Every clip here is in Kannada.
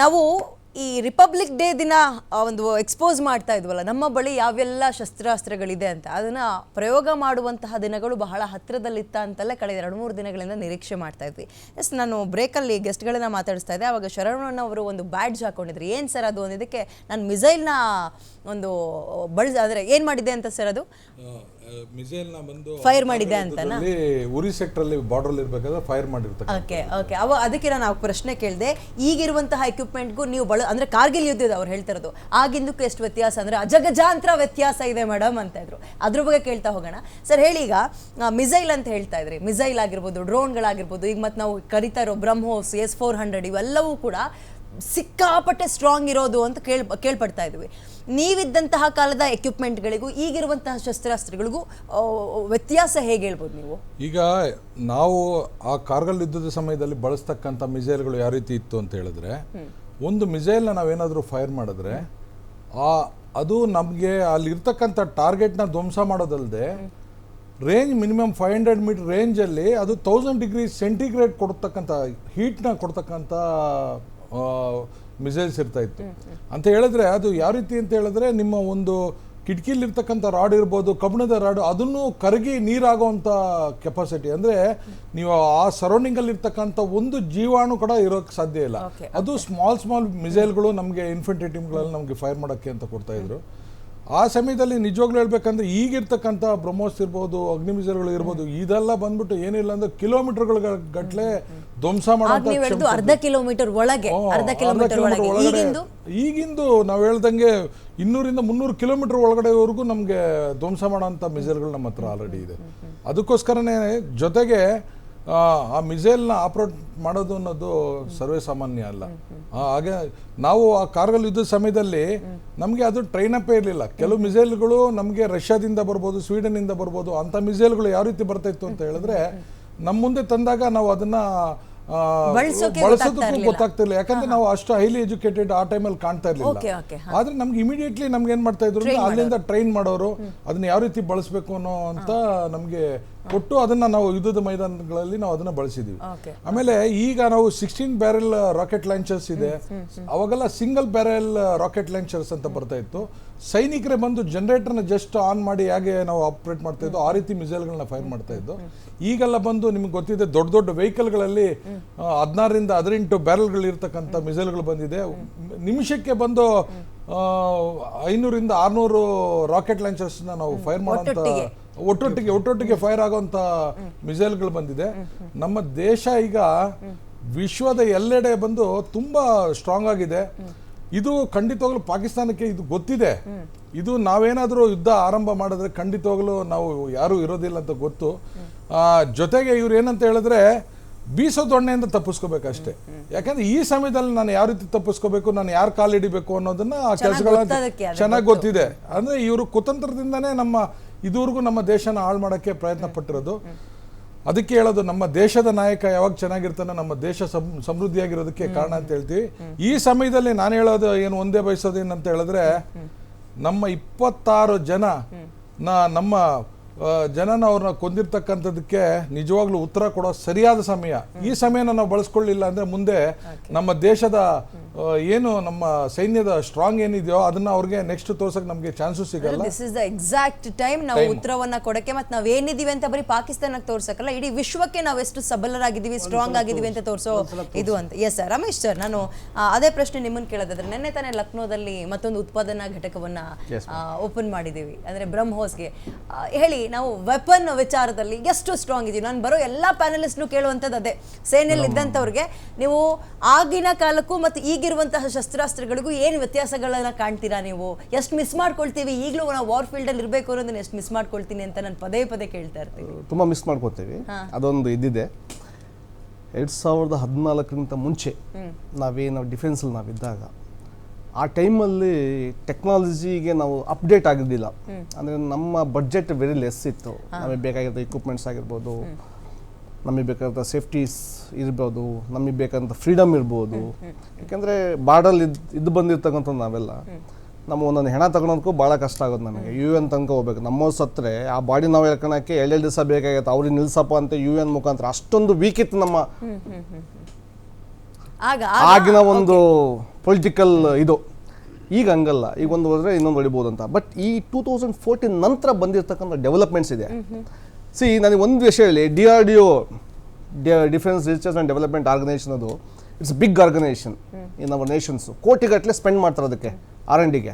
ನಾವು ಈ ರಿಪಬ್ಲಿಕ್ ಡೇ ದಿನ ಒಂದು ಎಕ್ಸ್ಪೋಸ್ ಮಾಡ್ತಾ ಇದ್ವಲ್ಲ, ನಮ್ಮ ಬಳಿ ಯಾವೆಲ್ಲ ಶಸ್ತ್ರಾಸ್ತ್ರಗಳಿದೆ ಅಂತ, ಅದನ್ನು ಪ್ರಯೋಗ ಮಾಡುವಂತಹ ದಿನಗಳು ಬಹಳ ಹತ್ತಿರದಲ್ಲಿತ್ತ ಅಂತಲೇ ಕಳೆದ 2-3 ದಿನಗಳಿಂದ ನಿರೀಕ್ಷೆ ಮಾಡ್ತಾ ಇದ್ವಿ. ನಾನು ಬ್ರೇಕಲ್ಲಿ ಗೆಸ್ಟ್ಗಳನ್ನ ಮಾತಾಡಿಸ್ತಾ ಇದ್ದೆ. ಆವಾಗ ಶರವಣನ್ ಅವರು ಒಂದು ಬ್ಯಾಡ್ಜ್ ಹಾಕೊಂಡಿದ್ರು. ಏನು ಸರ್ ಅದು ಅಂದಿದ್ದಕ್ಕೆ, ನಾನು ಮಿಸೈಲ್ನ ಒಂದು ಅಂದರೆ ಏನು ಮಾಡಿದೆ ಅಂತ ಸರ್, ಅದು ಮಿಸೈಲ್ನ ಬಂದು ಫೈರ್ ಮಾಡಿದೆ ಅಂತನಾ? ಉರಿ ಸೆಕ್ಟರಲ್ಲಿ ಬಾರ್ಡರ್ ಇರಬೇಕಾದ್ರೆ ಫೈರ್ ಮಾಡಿರ್ತಾರೆ. ಓಕೆ ಅದಕ್ಕೆ ನಾನು ಆ ಪ್ರಶ್ನೆ ಕೇಳಿದೆ. ಈಗಿರುವಂತಹ ಎಕ್ವಿಪ್ಮೆಂಟ್ಗೂ ನೀವು ಅಂದರೆ ಕಾರ್ಗಿಲ್ ಯುದ್ಧದ ಅವ್ರು ಹೇಳ್ತಿರೋದು ಆಗಿಂದಕ್ಕೂ ಎಷ್ಟು ವ್ಯತ್ಯಾಸ ಅಂದರೆ ಅಜಗಜಾಂತರ ವ್ಯತ್ಯಾಸ ಇದೆ ಮೇಡಮ್ ಅಂತ ಇದ್ರು. ಅದ್ರ ಬಗ್ಗೆ ಕೇಳ್ತಾ ಹೋಗೋಣ. ಸರ್ ಹೇಳಿ, ಈಗ ಮಿಸೈಲ್ ಅಂತ ಹೇಳ್ತಾ ಇದ್ರಿ, ಮಿಸೈಲ್ ಆಗಿರ್ಬೋದು, ಡ್ರೋನ್ಗಳಾಗಿರ್ಬೋದು, ಈಗ ಮತ್ತೆ ನಾವು ಕರಿತಾ ಇರೋ ಬ್ರಹ್ಮೋಸ್, S-400 ಇವೆಲ್ಲವೂ ಕೂಡ ಸಿಕ್ಕಾಪಟ್ಟೆ ಸ್ಟ್ರಾಂಗ್ ಇರೋದು ಅಂತ ಕೇಳ್ಪಡ್ತಾ ಇದ್ವಿ. ನೀವಿದ್ದಂತಹ ಕಾಲದ ಎಕ್ವಿಪ್ಮೆಂಟ್ಗಳಿಗೂ ಈಗಿರುವಂತಹ ಶಸ್ತ್ರಾಸ್ತ್ರಗಳಿಗೂ ವ್ಯತ್ಯಾಸ ಹೇಗೆ ಹೇಳ್ಬೋದು ನೀವು? ಈಗ ನಾವು ಆ ಕಾರ್ಗಿಲ್ ಯುದ್ಧದ ಸಮಯದಲ್ಲಿ ಬಳಸ್ತಕ್ಕಂಥ ಮಿಸೈಲ್ಗಳು ಯಾವ ರೀತಿ ಇತ್ತು ಅಂತ ಹೇಳಿದ್ರೆ, ಒಂದು ಮಿಸೈಲ್ನ ನಾವೇನಾದರೂ ಫೈರ್ ಮಾಡಿದ್ರೆ ಅದು ನಮಗೆ ಅಲ್ಲಿರ್ತಕ್ಕಂಥ ಟಾರ್ಗೆಟ್ನ ಧ್ವಂಸ ಮಾಡೋದಲ್ಲದೆ ರೇಂಜ್ ಮಿನಿಮಮ್ 500 ಮೀಟರ್ ರೇಂಜಲ್ಲಿ ಅದು 1000 ಡಿಗ್ರಿ ಸೆಂಟಿಗ್ರೇಡ್ ಕೊಡ್ತಕ್ಕಂಥ ಹೀಟ್ನ ಕೊಡ್ತಕ್ಕಂಥ ಮಿಸೈಲ್ಸ್ ಇರ್ತಾ ಇತ್ತು. ಅಂತ ಹೇಳಿದ್ರೆ ಅದು ಯಾವ ರೀತಿ ಅಂತ ಹೇಳಿದ್ರೆ, ನಿಮ್ಮ ಒಂದು ಕಿಟಕಿಲಿರ್ತಕ್ಕಂಥ ರಾಡ್ ಇರ್ಬೋದು, ಕಬ್ಬಿಣದ ರಾಡ್, ಅದನ್ನು ಕರಗಿ ನೀರಾಗುವಂಥ ಕೆಪಾಸಿಟಿ. ಅಂದರೆ ನೀವು ಆ ಸರೌಂಡಿಂಗಲ್ಲಿ ಇರ್ತಕ್ಕಂಥ ಒಂದು ಜೀವಾಣು ಕೂಡ ಇರೋಕ್ಕೆ ಸಾಧ್ಯ ಇಲ್ಲ. ಅದು ಸ್ಮಾಲ್ ಮಿಸೈಲ್ಗಳು ನಮಗೆ ಇನ್ಫೆಂಟ್ರಿ ಟೀಮ್ಗಳಲ್ಲಿ ನಮಗೆ ಫೈರ್ ಮಾಡೋಕ್ಕೆ ಅಂತ ಕೊಡ್ತಾ ಇದ್ರು. ಆ ಸಮಯದಲ್ಲಿ ನಿಜವಾಗ್ಲೂ ಹೇಳ್ಬೇಕಂದ್ರೆ ಈಗಿರ್ತಕ್ಕಂಥ ಬ್ರಹ್ಮೋಸ್ ಇರ್ಬೋದು, ಅಗ್ನಿ ಮಿಸೈಲ್ಗಳು ಇರ್ಬೋದು, ಇದೆಲ್ಲ ಬಂದ್ಬಿಟ್ಟು ಏನಿಲ್ಲ ಅಂದ್ರೆ ಕಿಲೋಮೀಟರ್ಗಳ ಗಟ್ಟಲೆ ಧ್ವಂಸ ಮಾಡೋದು. ಅರ್ಧ ಕಿಲೋಮೀಟರ್ ಒಳಗೆ ಈಗಿಂದು ನಾವು ಹೇಳ್ದಂಗೆ 200-300 ಕಿಲೋಮೀಟರ್ ಒಳಗಡೆವರೆಗೂ ನಮಗೆ ಧ್ವಂಸ ಮಾಡೋಂಥ ಮಿಸೈಲ್ಗಳು ನಮ್ಮ ಹತ್ರ ಆಲ್ರೆಡಿ ಇದೆ. ಅದಕ್ಕೋಸ್ಕರನೇ ಜೊತೆಗೆ ಆ ಮಿಸೈಲ್ನ ಆಪರೇಟ್ ಮಾಡೋದು ಅನ್ನೋದು ಸರ್ವೇ ಸಾಮಾನ್ಯ ಅಲ್ಲ. ಹಾಗೆ ನಾವು ಆ ಕಾರ್ಗಿಲ್ ಯುದ್ಧದ ಸಮಯದಲ್ಲಿ ನಮಗೆ ಅದು ಟ್ರೈನ್ ಅಪ್ಪೇ ಇರಲಿಲ್ಲ. ಕೆಲವು ಮಿಸೈಲ್ಗಳು ನಮಗೆ ರಷ್ಯಾದಿಂದ ಬರ್ಬೋದು, ಸ್ವೀಡನ್ನಿಂದ ಬರ್ಬೋದು. ಅಂಥ ಮಿಸೈಲ್ಗಳು ಯಾವ ರೀತಿ ಬರ್ತಾ ಇತ್ತು ಅಂತ ಹೇಳಿದ್ರೆ, ನಮ್ಮ ಮುಂದೆ ತಂದಾಗ ನಾವು ಅದನ್ನ ಬಳಸೋದಕ್ಕೂ ಗೊತ್ತಾಗ್ತಿರ್ಲಿಲ್ಲ. ಯಾಕಂದ್ರೆ ನಾವು ಅಷ್ಟು ಹೈಲಿ ಎಜುಕೇಟೆಡ್ ಆ ಟೈಮಲ್ಲಿ ಕಾಣ್ತಾ ಇರಲಿಲ್ಲ. ಆದ್ರೆ ನಮ್ಗೆ ಇಮಿಡಿಯೇಟ್ಲಿ ನಮ್ಗೆ ಏನ್ ಮಾಡ್ತಾ ಇದ್ರು, ಅಲ್ಲಿಂದ ಟ್ರೈನ್ ಮಾಡೋರು ಅದನ್ನ ಯಾವ ರೀತಿ ಬಳಸಬೇಕು ಅನ್ನೋ ಅಂತ ನಮ್ಗೆ ಕೊಟ್ಟು ಅದನ್ನ ನಾವು ಯುದ್ಧದ ಮೈದಾನಗಳಲ್ಲಿ ನಾವು ಅದನ್ನ ಬಳಸಿದೀವಿ. ಆಮೇಲೆ ಈಗ ನಾವು 16 ಬ್ಯಾರೆಲ್ ರಾಕೆಟ್ ಲಾಂಚರ್ಸ್ ಇದೆ. ಅವಾಗೆಲ್ಲ ಸಿಂಗಲ್ ಬ್ಯಾರೆಲ್ ರಾಕೆಟ್ ಲಾಂಚರ್ಸ್ ಅಂತ ಬರ್ತಾ ಇತ್ತು. ಸೈನಿಕರೇ ಬಂದು ಜನರೇಟರ್ನ ಜಸ್ಟ್ ಆನ್ ಮಾಡಿ ಹೇಗೆ ನಾವು ಆಪರೇಟ್ ಮಾಡ್ತಾ ಇದ್ದೋ ಆ ರೀತಿ ಮಿಸೈಲ್ಗಳನ್ನ ಫೈರ್ ಮಾಡ್ತಾ ಇದ್ದು. ಈಗೆಲ್ಲ ಬಂದು ನಿಮ್ಗೆ ಗೊತ್ತಿದೆ, ದೊಡ್ಡ ದೊಡ್ಡ ವೆಹಿಕಲ್ಗಳಲ್ಲಿ 16-18 ಬ್ಯಾರೆಲ್ಗಳು ಇರ್ತಕ್ಕಂಥ ಮಿಸೈಲ್ಗಳು ಬಂದಿದೆ. ನಿಮಿಷಕ್ಕೆ ಬಂದು 500-600 ರಾಕೆಟ್ ಲಾಂಚರ್ಸ್ನ ನಾವು ಫೈರ್ ಮಾಡೋಂಥ ಒಟ್ಟೊಟ್ಟಿಗೆ ಫೈರ್ ಆಗೋಂಥ ಮಿಸೈಲ್ಗಳು ಬಂದಿದೆ. ನಮ್ಮ ದೇಶ ಈಗ ವಿಶ್ವದ ಎಲ್ಲೆಡೆ ಬಂದು ತುಂಬಾ ಸ್ಟ್ರಾಂಗ್ ಆಗಿದೆ. ಇದು ಖಂಡಿತವಾಗ್ಲೂ ಪಾಕಿಸ್ತಾನಕ್ಕೆ ಇದು ಗೊತ್ತಿದೆ. ಇದು ನಾವೇನಾದರೂ ಯುದ್ಧ ಆರಂಭ ಮಾಡಿದ್ರೆ ಖಂಡಿತವಾಗ್ಲೂ ನಾವು ಯಾರೂ ಇರೋದಿಲ್ಲ ಅಂತ ಗೊತ್ತು. ಜೊತೆಗೆ ಇವ್ರು ಏನಂತ ಹೇಳಿದ್ರೆ, ಬೀಸೋ ದೊಣ್ಣೆಯಿಂದ ತಪ್ಪಿಸ್ಕೋಬೇಕಷ್ಟೇ. ಯಾಕಂದ್ರೆ ಈ ಸಮಯದಲ್ಲಿ ನಾನು ಯಾವ ರೀತಿ ತಪ್ಪಿಸ್ಕೋಬೇಕು, ನಾನು ಯಾರು ಕಾಲಿಡಿಬೇಕು ಅನ್ನೋದನ್ನ ಆ ಕೆಲಸಗಳ ಚೆನ್ನಾಗಿ ಗೊತ್ತಿದೆ. ಅಂದ್ರೆ ಇವರು ಕುತಂತ್ರದಿಂದನೇ ಇದುವರೆಗೂ ನಮ್ಮ ದೇಶನ ಹಾಳು ಮಾಡೋಕ್ಕೆ ಪ್ರಯತ್ನ ಪಟ್ಟಿರೋದು. ಅದಕ್ಕೆ ಹೇಳೋದು, ನಮ್ಮ ದೇಶದ ನಾಯಕ ಯಾವಾಗ ಚೆನ್ನಾಗಿರ್ತಾನೆ ನಮ್ಮ ದೇಶ ಸಮೃದ್ಧಿಯಾಗಿರೋದಕ್ಕೆ ಕಾರಣ ಅಂತ ಹೇಳ್ತೀವಿ. ಈ ಸಮಯದಲ್ಲಿ ನಾನು ಹೇಳೋದು ಏನು, ಒಂದೇ ಬಯಸೋದು ಏನಂತ ಹೇಳಿದ್ರೆ, ನಮ್ಮ 26 ಜನ ನಮ್ಮ ಜನನ ಅವ್ರನ್ನ ಕೊಂದಿರ್ತಕ್ಕಂಥದಕ್ಕೆ ನಿಜವಾಗ್ಲೂ ಉತ್ತರ ಕೊಡೋ ಸರಿಯಾದ ಸಮಯ. ಈ ಸಮಯನ ನಾವು ಬಳಸ್ಕೊಳ್ಳಿಲ್ಲ ಅಂದ್ರೆ ಮುಂದೆ ನಮ್ಮ ದೇಶದ ಏನು ನಮ್ಮ ಸೈನ್ಯದ ಸ್ಟ್ರಾಂಗ್ ಏನಿದೆಯೋ ಅದನ್ನ ಅವ್ರಿಗೆ ನೆಕ್ಸ್ಟ್ ತೋರ್ಸಕ್ ನಮಗೆ ಚಾನ್ಸಸ್ ಸಿಗಲ್ಲ. This is the exact time ನಾವು ಉತ್ತರವನ್ನ ಕೊಡಕ್ಕೆ. ಮತ್ತೆ ನಾವ್ ಏನಿದೀವಿ ಅಂತ ಬರೀ ಪಾಕಿಸ್ತಾನಕ್ಕೆ ತೋರ್ಸಕ್ಕಲ್ಲ, ಇಡೀ ವಿಶ್ವಕ್ಕೆ ನಾವು ಎಷ್ಟು ಸಬಲರಾಗಿದ್ದೀವಿ, ಸ್ಟ್ರಾಂಗ್ ಆಗಿದ್ದೀವಿ ಅಂತ ತೋರಿಸೋ ಇದು ಅಂತ. Yes sir. ರಮೇಶ್ ಸರ್, ನಾನು ಅದೇ ಪ್ರಶ್ನೆ ನಿಮ್ಮನ್ನು ಕೇಳೋದಾದ್ರೆ, ನಿನ್ನೆ ತಾನೇ ಲಕ್ನೋದಲ್ಲಿ ಮತ್ತೊಂದು ಉತ್ಪಾದನಾ ಘಟಕವನ್ನ ಓಪನ್ ಮಾಡಿದ್ದೀವಿ, ಅಂದ್ರೆ ಬ್ರಹ್ಮೋಸ್ಗೆ. ಹೇಳಿ, ನಾವು ವೆಪನ್ ವಿಚಾರದಲ್ಲಿ ಎಷ್ಟು ಸ್ಟ್ರಾಂಗ್ ಇದೀವಿ? ನಾನು ಬರೋ ಎಲ್ಲಾ ಪ್ಯಾನಲಿಸ್ಟ್ನು ಕೇಳುವಂಥದ್ದು ಅದೇ. ಸೇನೆಯಲ್ಲಿ ಇದ್ದಂಥವ್ರಿಗೆ ನೀವು ಆಗಿನ ಕಾಲಕ್ಕೂ ಮತ್ತು ಈಗಿರುವಂತಹ ಶಸ್ತ್ರಾಸ್ತ್ರಗಳಿಗೂ ಏನು ವ್ಯತ್ಯಾಸಗಳನ್ನ ಕಾಣ್ತೀರಾ? ನೀವು ಎಷ್ಟು ಮಿಸ್ ಮಾಡ್ಕೊಳ್ತೀವಿ? ಈಗಲೂ ನಾವು ವಾರ್ ಫೀಲ್ಡ್ ಅಲ್ಲಿ ಇರಬೇಕು ಅನ್ನೋದನ್ನ ಎಷ್ಟು ಮಿಸ್ ಮಾಡ್ಕೊಳ್ತೀನಿ ಅಂತ ನಾನು ಪದೇ ಕೇಳ್ತಾ ಇರ್ತೀವಿ. ತುಂಬಾ ಮಿಸ್ ಮಾಡ್ಕೊತೀವಿ. ಅದೊಂದು ಇದ್ದಿದೆ 2014 ಮುಂಚೆ ನಾವೇನು ಡಿಫೆನ್ಸಲ್ಲಿ ನಾವಿದ್ದಾಗ ಆ ಟೈಮಲ್ಲಿ ಟೆಕ್ನಾಲಜಿಗೆ ನಾವು ಅಪ್ಡೇಟ್ ಆಗಿದ್ದಿಲ್ಲ. ಅಂದರೆ ನಮ್ಮ ಬಡ್ಜೆಟ್ ವೆರಿ ಲೆಸ್ ಇತ್ತು. ನಮಗೆ ಬೇಕಾಗಿರೋ ಇಕ್ವಿಪ್ಮೆಂಟ್ಸ್ ಆಗಿರ್ಬೋದು, ನಮಗೆ ಬೇಕಾದ ಸೇಫ್ಟೀಸ್ ಇರ್ಬೋದು, ನಮಗೆ ಬೇಕಾದಂಥ ಫ್ರೀಡಮ್ ಇರ್ಬೋದು. ಯಾಕೆಂದರೆ ಬಾರ್ಡಲ್ಲಿ ಇದ್ದು ಬಂದಿರ್ತಕ್ಕಂಥದ್ದು ನಾವೆಲ್ಲ ನಮ್ಮ ಒಂದೊಂದು ಹೆಣ ತಗೊಳೋದಕ್ಕೂ ಭಾಳ ಕಷ್ಟ ಆಗೋದು. ನಮಗೆ UN ತನಕ ಹೋಗ್ಬೇಕು. ನಮ್ಮವ್ರು ಸತ್ತರೆ ಆ ಬಾಡಿ ನಾವು ಹೇಳ್ಕೊಳಕ್ಕೆ 2 ದಿವಸ ಬೇಕಾಗಿತ್ತು. ಅವ್ರಿಗೆ ನಿಲ್ಸಪ್ಪ ಅಂತ UN ಮುಖಾಂತರ ಅಷ್ಟೊಂದು ವೀಕ್ ಇತ್ತು ನಮ್ಮ. ಆಗಿನ ಒಂದು ಪೊಲಿಟಿಕಲ್ ಇದು. ಈಗ ಹಂಗಲ್ಲ, ಈಗ ಒಂದು ಹೋದ್ರೆ ಇನ್ನೊಂದು ಹೊಡಿಬೋದು ಅಂತ. ಬಟ್ ಈ 2014 ನಂತರ ಬಂದಿರತಕ್ಕಂಥ ಡೆವಲಪ್ಮೆಂಟ್ಸ್ ಇದೆ. ನನಗೆ ಒಂದು ವಿಷಯ ಹೇಳಿ, DRDO, defence research and development organisation, ಅದು it's big organisation in our nations. ಕೋಟಿಗಟ್ಟಲೆ ಸ್ಪೆಂಡ್ ಮಾಡ್ತಾರೆ ಅದಕ್ಕೆ R&Dಗೆ.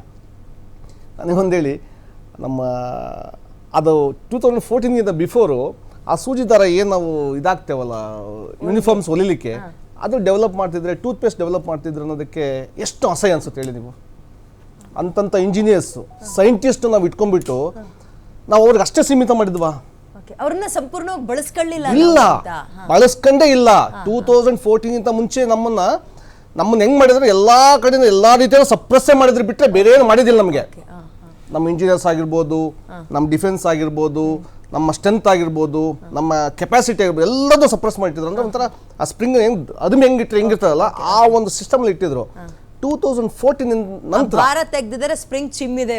ನನಗೊಂದು ಹೇಳಿ, ನಮ್ಮ ಅದು 2014 ಬಿಫೋರು ಆ ಸೂಜಿ ದಾರ ಏನು ನಾವು ಇದಾಗ್ತೇವಲ್ಲ ಯೂನಿಫಾರ್ಮ್ಸ್ ಹೊಲಿಲಿಕ್ಕೆ, ಅದು ಡೆವಲಪ್ ಮಾಡ್ತಿದ್ರೆ, ಟೂತ್ ಪೇಸ್ಟ್ ಡೆವಲಪ್ ಮಾಡ್ತಿದ್ರೆ ಅನ್ನೋದಕ್ಕೆ ಎಷ್ಟು ಅಸಹ್ಯ ಅನ್ಸುತ್ತೆ ಹೇಳಿ ನೀವು. ಅಂತಂಥ ಇಂಜಿನಿಯರ್ಸು, ಸೈಂಟಿಸ್ಟ್ ನಾವು ಇಟ್ಕೊಂಡ್ಬಿಟ್ಟು ನಾವು ಅವ್ರಿಗೆ ಅಷ್ಟೇ ಸೀಮಿತ ಮಾಡಿದ್ವಾ? ಅವ್ರನ್ನ ಸಂಪೂರ್ಣವಾಗಿ ಬಳಸ್ಕೊಳ್ಳಿಲ್ಲ. ಇಲ್ಲ, ಬಳಸ್ಕೊಂಡೇ ಇಲ್ಲ. 2014 ಮುಂಚೆ ನಮ್ಮನ್ನ ಹೆಂಗ್ ಮಾಡಿದ್ರೆ ಎಲ್ಲಾ ಕಡೆಯಿಂದ ಎಲ್ಲಾ ರೀತಿಯ ಸಪ್ರೆಸ್ಸೇ ಮಾಡಿದ್ರೆ ಬಿಟ್ಟರೆ ಬೇರೆ ಏನು ಮಾಡಿದಿಲ್ಲ ನಮಗೆ. ನಮ್ಮ ಇಂಜಿನಿಯರ್ಸ್ ಆಗಿರ್ಬೋದು, ನಮ್ಮ ಡಿಫೆನ್ಸ್ ಆಗಿರ್ಬೋದು, ನಮ್ಮ ಸ್ಟ್ರೆಂತ್ ಆಗಿರ್ಬೋದು, ನಮ್ಮ ಕೆಪಾಸಿಟಿ ಆಗಿರ್ಬೋದು, ಎಲ್ಲದೂ ಸಪ್ರೆಸ್ ಮಾಡಿಟ್ಟಿದ್ರು. ಅಂದ್ರೆ ಒಂಥರ ಆ ಸ್ಪ್ರಿಂಗ್ ಅದನ್ನ ಹೆಂಗಿರ್ತಾರಲ್ಲ ಆ ಒಂದು ಸಿಸ್ಟಮ್ ಇಟ್ಟಿದ್ರು. 2014 ನಂತರ ಸ್ಪ್ರಿಂಗ್ ಚಿಮ್ಮಿದೆ.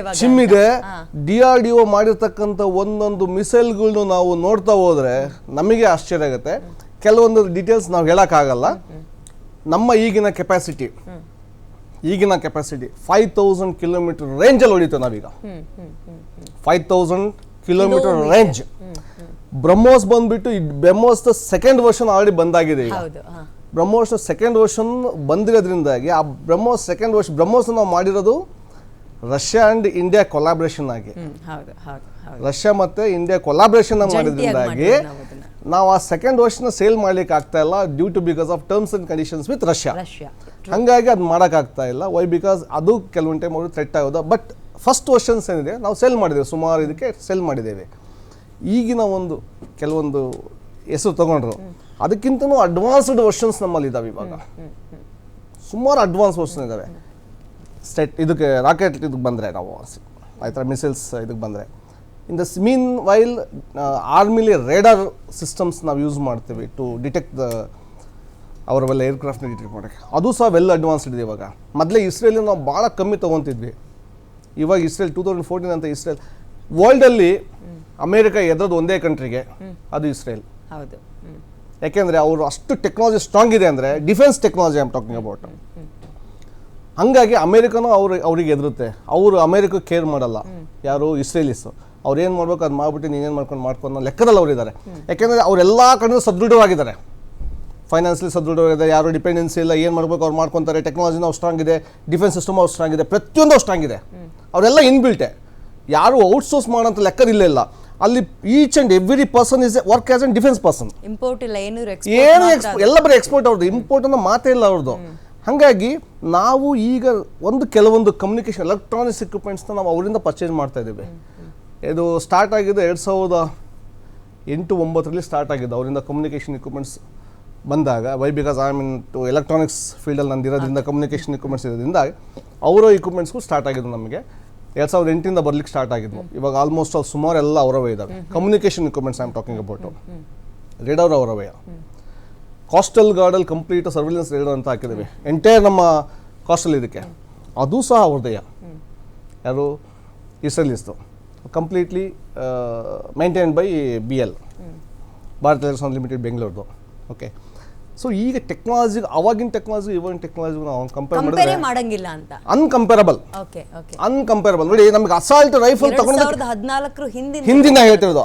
DRDO ಮಾಡಿರ್ತಕ್ಕಂಥ ಒಂದೊಂದು ಮಿಸೈಲ್ಗಳನ್ನು ನಾವು ನೋಡ್ತಾ ಹೋದ್ರೆ ನಮಗೆ ಆಶ್ಚರ್ಯ ಆಗುತ್ತೆ. ಕೆಲವೊಂದು ಡೀಟೇಲ್ಸ್ ನಾವು ಹೇಳಕ್ಕಾಗಲ್ಲ. ನಮ್ಮ ಈಗಿನ ಕೆಪಾಸಿಟಿ 5000 ಕಿಲೋಮೀಟರ್ ರೇಂಜಲ್ಲಿ ಹೊಡಿತೇವೆ ನಾವೀಗ. 5000 ಕಿಲೋಮೀಟರ್ ರೇಂಜ್. ಬ್ರಹ್ಮೋಸ್ ಬಂದ್ಬಿಟ್ಟು ಬ್ರಹ್ಮೋಸ್ ಸೆಕೆಂಡ್ ವರ್ಷನ್ ಆಲ್ರೆಡಿ ಬಂದಾಗಿದೆ ಈಗ. ಬ್ರಹ್ಮೋಸ್ ಸೆಕೆಂಡ್ ವರ್ಷನ್ ಬಂದಿರೋದ್ರಿಂದಾಗಿ ಆ ಬ್ರಹ್ಮೋಸ್ ನಾವು ಮಾಡಿರೋದು ರಷ್ಯಾ ಅಂಡ್ ಇಂಡಿಯಾ ಕೊಲಾಬ್ರೇಷನ್ ಆಗಿ. ರಷ್ಯಾ ಮತ್ತೆ ಇಂಡಿಯಾ ಕೊಲಾಬ್ರೇಷನ್ ಮಾಡಿದ್ರಿಂದಾಗಿ ನಾವು ಆ ಸೆಕೆಂಡ್ ವರ್ಷನ ಸೇಲ್ ಮಾಡ್ಲಿಕ್ಕೆ ಆಗ್ತಾ ಇಲ್ಲ, because of terms and conditions with Russia. ಹಂಗಾಗಿ ಅದು ಮಾಡೋಕ್ಕಾಗ್ತಾ ಇಲ್ಲ. ವೈ? ಬಿಕಾಸ್ ಅದು ಕೆಲವೊಂದು ಟೈಮ್ ಅವರು ಥ್ರೆಟ್ ಆಗೋದು. ಬಟ್ ಫಸ್ಟ್ ವರ್ಷನ್ಸ್ ಏನಿದೆ ನಾವು ಸೆಲ್ ಮಾಡಿದ್ದೇವೆ, ಸುಮಾರು ಇದಕ್ಕೆ ಸೆಲ್ ಮಾಡಿದ್ದೇವೆ. ಈಗಿನ ಕೆಲವೊಂದು ಹೆಸರು ತಗೊಂಡ್ರು, ಅದಕ್ಕಿಂತನೂ ಅಡ್ವಾನ್ಸ್ಡ್ ವರ್ಷನ್ಸ್ ನಮ್ಮಲ್ಲಿ ಇದಾವೆ ಇವಾಗ. ಸುಮಾರು ಅಡ್ವಾನ್ಸ್ ವರ್ಷನ್ ಇದ್ದಾವೆ. ಇದಕ್ಕೆ ರಾಕೆಟ್ ಇದಕ್ಕೆ ಬಂದರೆ ನಾವು ಆಯ್ತಾ, ಮಿಸೈಲ್ಸ್ ಇದಕ್ಕೆ ಬಂದರೆ, ಇನ್ ದ ಮೀನ್ ವೈಲ್ ಆರ್ಮಿಲಿ ರೇಡಾರ್ ಸಿಸ್ಟಮ್ಸ್ ನಾವು ಯೂಸ್ ಮಾಡ್ತೀವಿ ಟು ಡಿಟೆಕ್ಟ್ ಅವರವೆಲ್ಲ ಏರ್ಕ್ರಾಫ್ಟ್ನ ಡಿಟೆಕ್ಟ್ ಮಾಡೋಕ್ಕೆ. ಅದು ಸಹ ವೆಲ್ ಅಡ್ವಾನ್ಸ್ಡ್ ಇದೆ ಇವಾಗ. ಮೊದಲೇ ಇಸ್ರೇಲಿನ ನಾವು ಭಾಳ ಕಮ್ಮಿ ತೊಗೊತಿದ್ವಿ. ಇವಾಗ ಇಸ್ರೇಲ್ 2014 ಅಂತ ಇಸ್ರೇಲ್ ವರ್ಲ್ಡಲ್ಲಿ ಅಮೇರಿಕ ಎದ್ರದ್ದು ಒಂದೇ ಕಂಟ್ರಿಗೆ, ಅದು ಇಸ್ರೇಲ್. ಯಾಕೆಂದರೆ ಅವರು ಅಷ್ಟು ಟೆಕ್ನಾಲಜಿ ಸ್ಟ್ರಾಂಗ್ ಇದೆ ಅಂದರೆ defence technology I am talking about. ಹಾಗಾಗಿ ಅಮೇರಿಕನೂ ಅವ್ರಿಗೆ ಎದುರುತ್ತೆ. ಅವರು ಅಮೇರಿಕ ಕೇರ್ ಮಾಡಲ್ಲ, ಯಾರು ಇಸ್ರೇಲಿಸು. ಅವ್ರು ಏನು ಮಾಡ್ಬೇಕು ಅದು ಮಾಡ್ಬಿಟ್ಟು ನೀನೇನು ಮಾಡ್ಕೊಂಡು ಲೆಕ್ಕದಲ್ಲಿ ಅವರು ಇದ್ದಾರೆ. ಯಾಕೆಂದರೆ ಅವರೆಲ್ಲ ಕಡೆ ಸದೃಢವಾಗಿದ್ದಾರೆ, ಫೈನಾನ್ಷಿಯಲಿ ಸದೃಢವಾಗಿದೆ, ಯಾರು ಡಿಪೆಂಡೆನ್ಸಿ ಇಲ್ಲ. ಏನು ಮಾಡ್ಬೇಕು ಅವ್ರು ಮಾಡ್ಕೊತಾರೆ. ಟೆಕ್ನಾಲಜಿ ನಾವು ಸ್ಟ್ರಾಂಗ್ ಇದೆ, ಡಿಫೆನ್ಸ್ ಸಿಸ್ಟಮ್ ಅವ್ರು ಸ್ಟ್ರಾಂಗ್ ಇದೆ, ಪ್ರತಿಯೊಂದು ಸ್ಟ್ರಾಂಗ್ ಇದೆ. ಅವರೆಲ್ಲ ಇನ್ಬಿಲ್ಟೆ, ಯಾರು ಔಟ್ಸೋರ್ಸ್ ಮಾಡೋಂಥ ಲೆಕ್ಕದಿಲ್ಲ ಇಲ್ಲ. ಅಲ್ಲಿ each and every person is work as an defence person. Import ಇಲ್ಲ, ಏನು ಎಲ್ಲ ಬರೀ ಎಕ್ಸ್ಪೋರ್ಟ್ ಅವ್ರದ್ದು, ಇಂಪೋರ್ಟ್ ಅನ್ನೋ ಮಾತೇ ಇಲ್ಲ ಅವ್ರದ್ದು. ಹಾಗಾಗಿ ನಾವು ಈಗ ಕೆಲವೊಂದು ಕಮ್ಯುನಿಕೇಷನ್ ಎಲೆಕ್ಟ್ರಾನಿಕ್ಸ್ ಎಕ್ವಿಪ್ಮೆಂಟ್ಸ್ನ ನಾವು ಅವರಿಂದ ಪರ್ಚೇಸ್ ಮಾಡ್ತಾ ಇದ್ದೀವಿ. ಇದು ಸ್ಟಾರ್ಟ್ ಆಗಿದ್ದು 2008-09 ಸ್ಟಾರ್ಟ್ ಆಗಿದ್ದು ಅವರಿಂದ ಕಮ್ಯುನಿಕೇಷನ್ ಎಕ್ವಿಪ್ಮೆಂಟ್ಸ್ ಬಂದಾಗ. Why? Because I mean electronics ಫೀಲ್ಡಲ್ಲಿ ನಂದು ಇರೋದ್ರಿಂದ, ಕಮ್ಯುನಿಕೇಷನ್ ಎಕ್ವಿಪ್ಮೆಂಟ್ಸ್ ಇರೋದ್ರಿಂದ ಅವರ ಎಕ್ವಿಪ್ಮೆಂಟ್ಸ್ಗೂ ಸ್ಟಾರ್ಟ್ ಆಗಿದ್ದು ನಮಗೆ 2008 ಬರ್ಲಿಕ್ಕೆ ಸ್ಟಾರ್ಟ್ ಆಗಿದ್ವು. ಇವಾಗ ಆಲ್ಮೋಸ್ಟ್ ಸುಮಾರು ಎಲ್ಲ ಅವರವೇ ಇದ್ದಾವೆ. Communication equipments I am talking about. Radar ಅವರವೇ. ಕಾಸ್ಟಲ್ ಗಾರ್ಡಲ್ಲಿ ಕಂಪ್ಲೀಟ್ ಸರ್ವಿಲೆನ್ಸ್ ರೇಡಾರ್ ಅಂತ ಹಾಕಿದ್ದೀವಿ ಎಂಟೈರ್ ನಮ್ಮ ಕಾಸ್ಟಲ್ ಇದಕ್ಕೆ. ಅದು ಸಹ ಅವ್ರದೆಯ, ಯಾರು ಇಸ್ರೇಲಿಸ್ತು. Completely maintained by BL, Bharat electronics limited, ಬೆಂಗಳೂರ್ದು. ಓಕೆ. ಸೊ ಈಗ ಟೆಕ್ನಾಲಜಿ, ಅವಾಗಿನ ಟೆಕ್ನಾಲಜಿ ಇವಾಗಿನ ಟೆಕ್ನಾಲಜಿ ನಾವು ಕಂಪೇರ್ ಮಾಡಂಗಿಲ್ಲ ಅಂತ. ಅನ್ಕಂಪೇರಬಲ್. ನೋಡಿ, ನಮಗೆ ಅಸಾಲ್ಟ್ ರೈಫಲ್ ತಗೊಂಡು 2014 ಹಿಂದಿನ ಹೇಳ್ತಿರೋದು.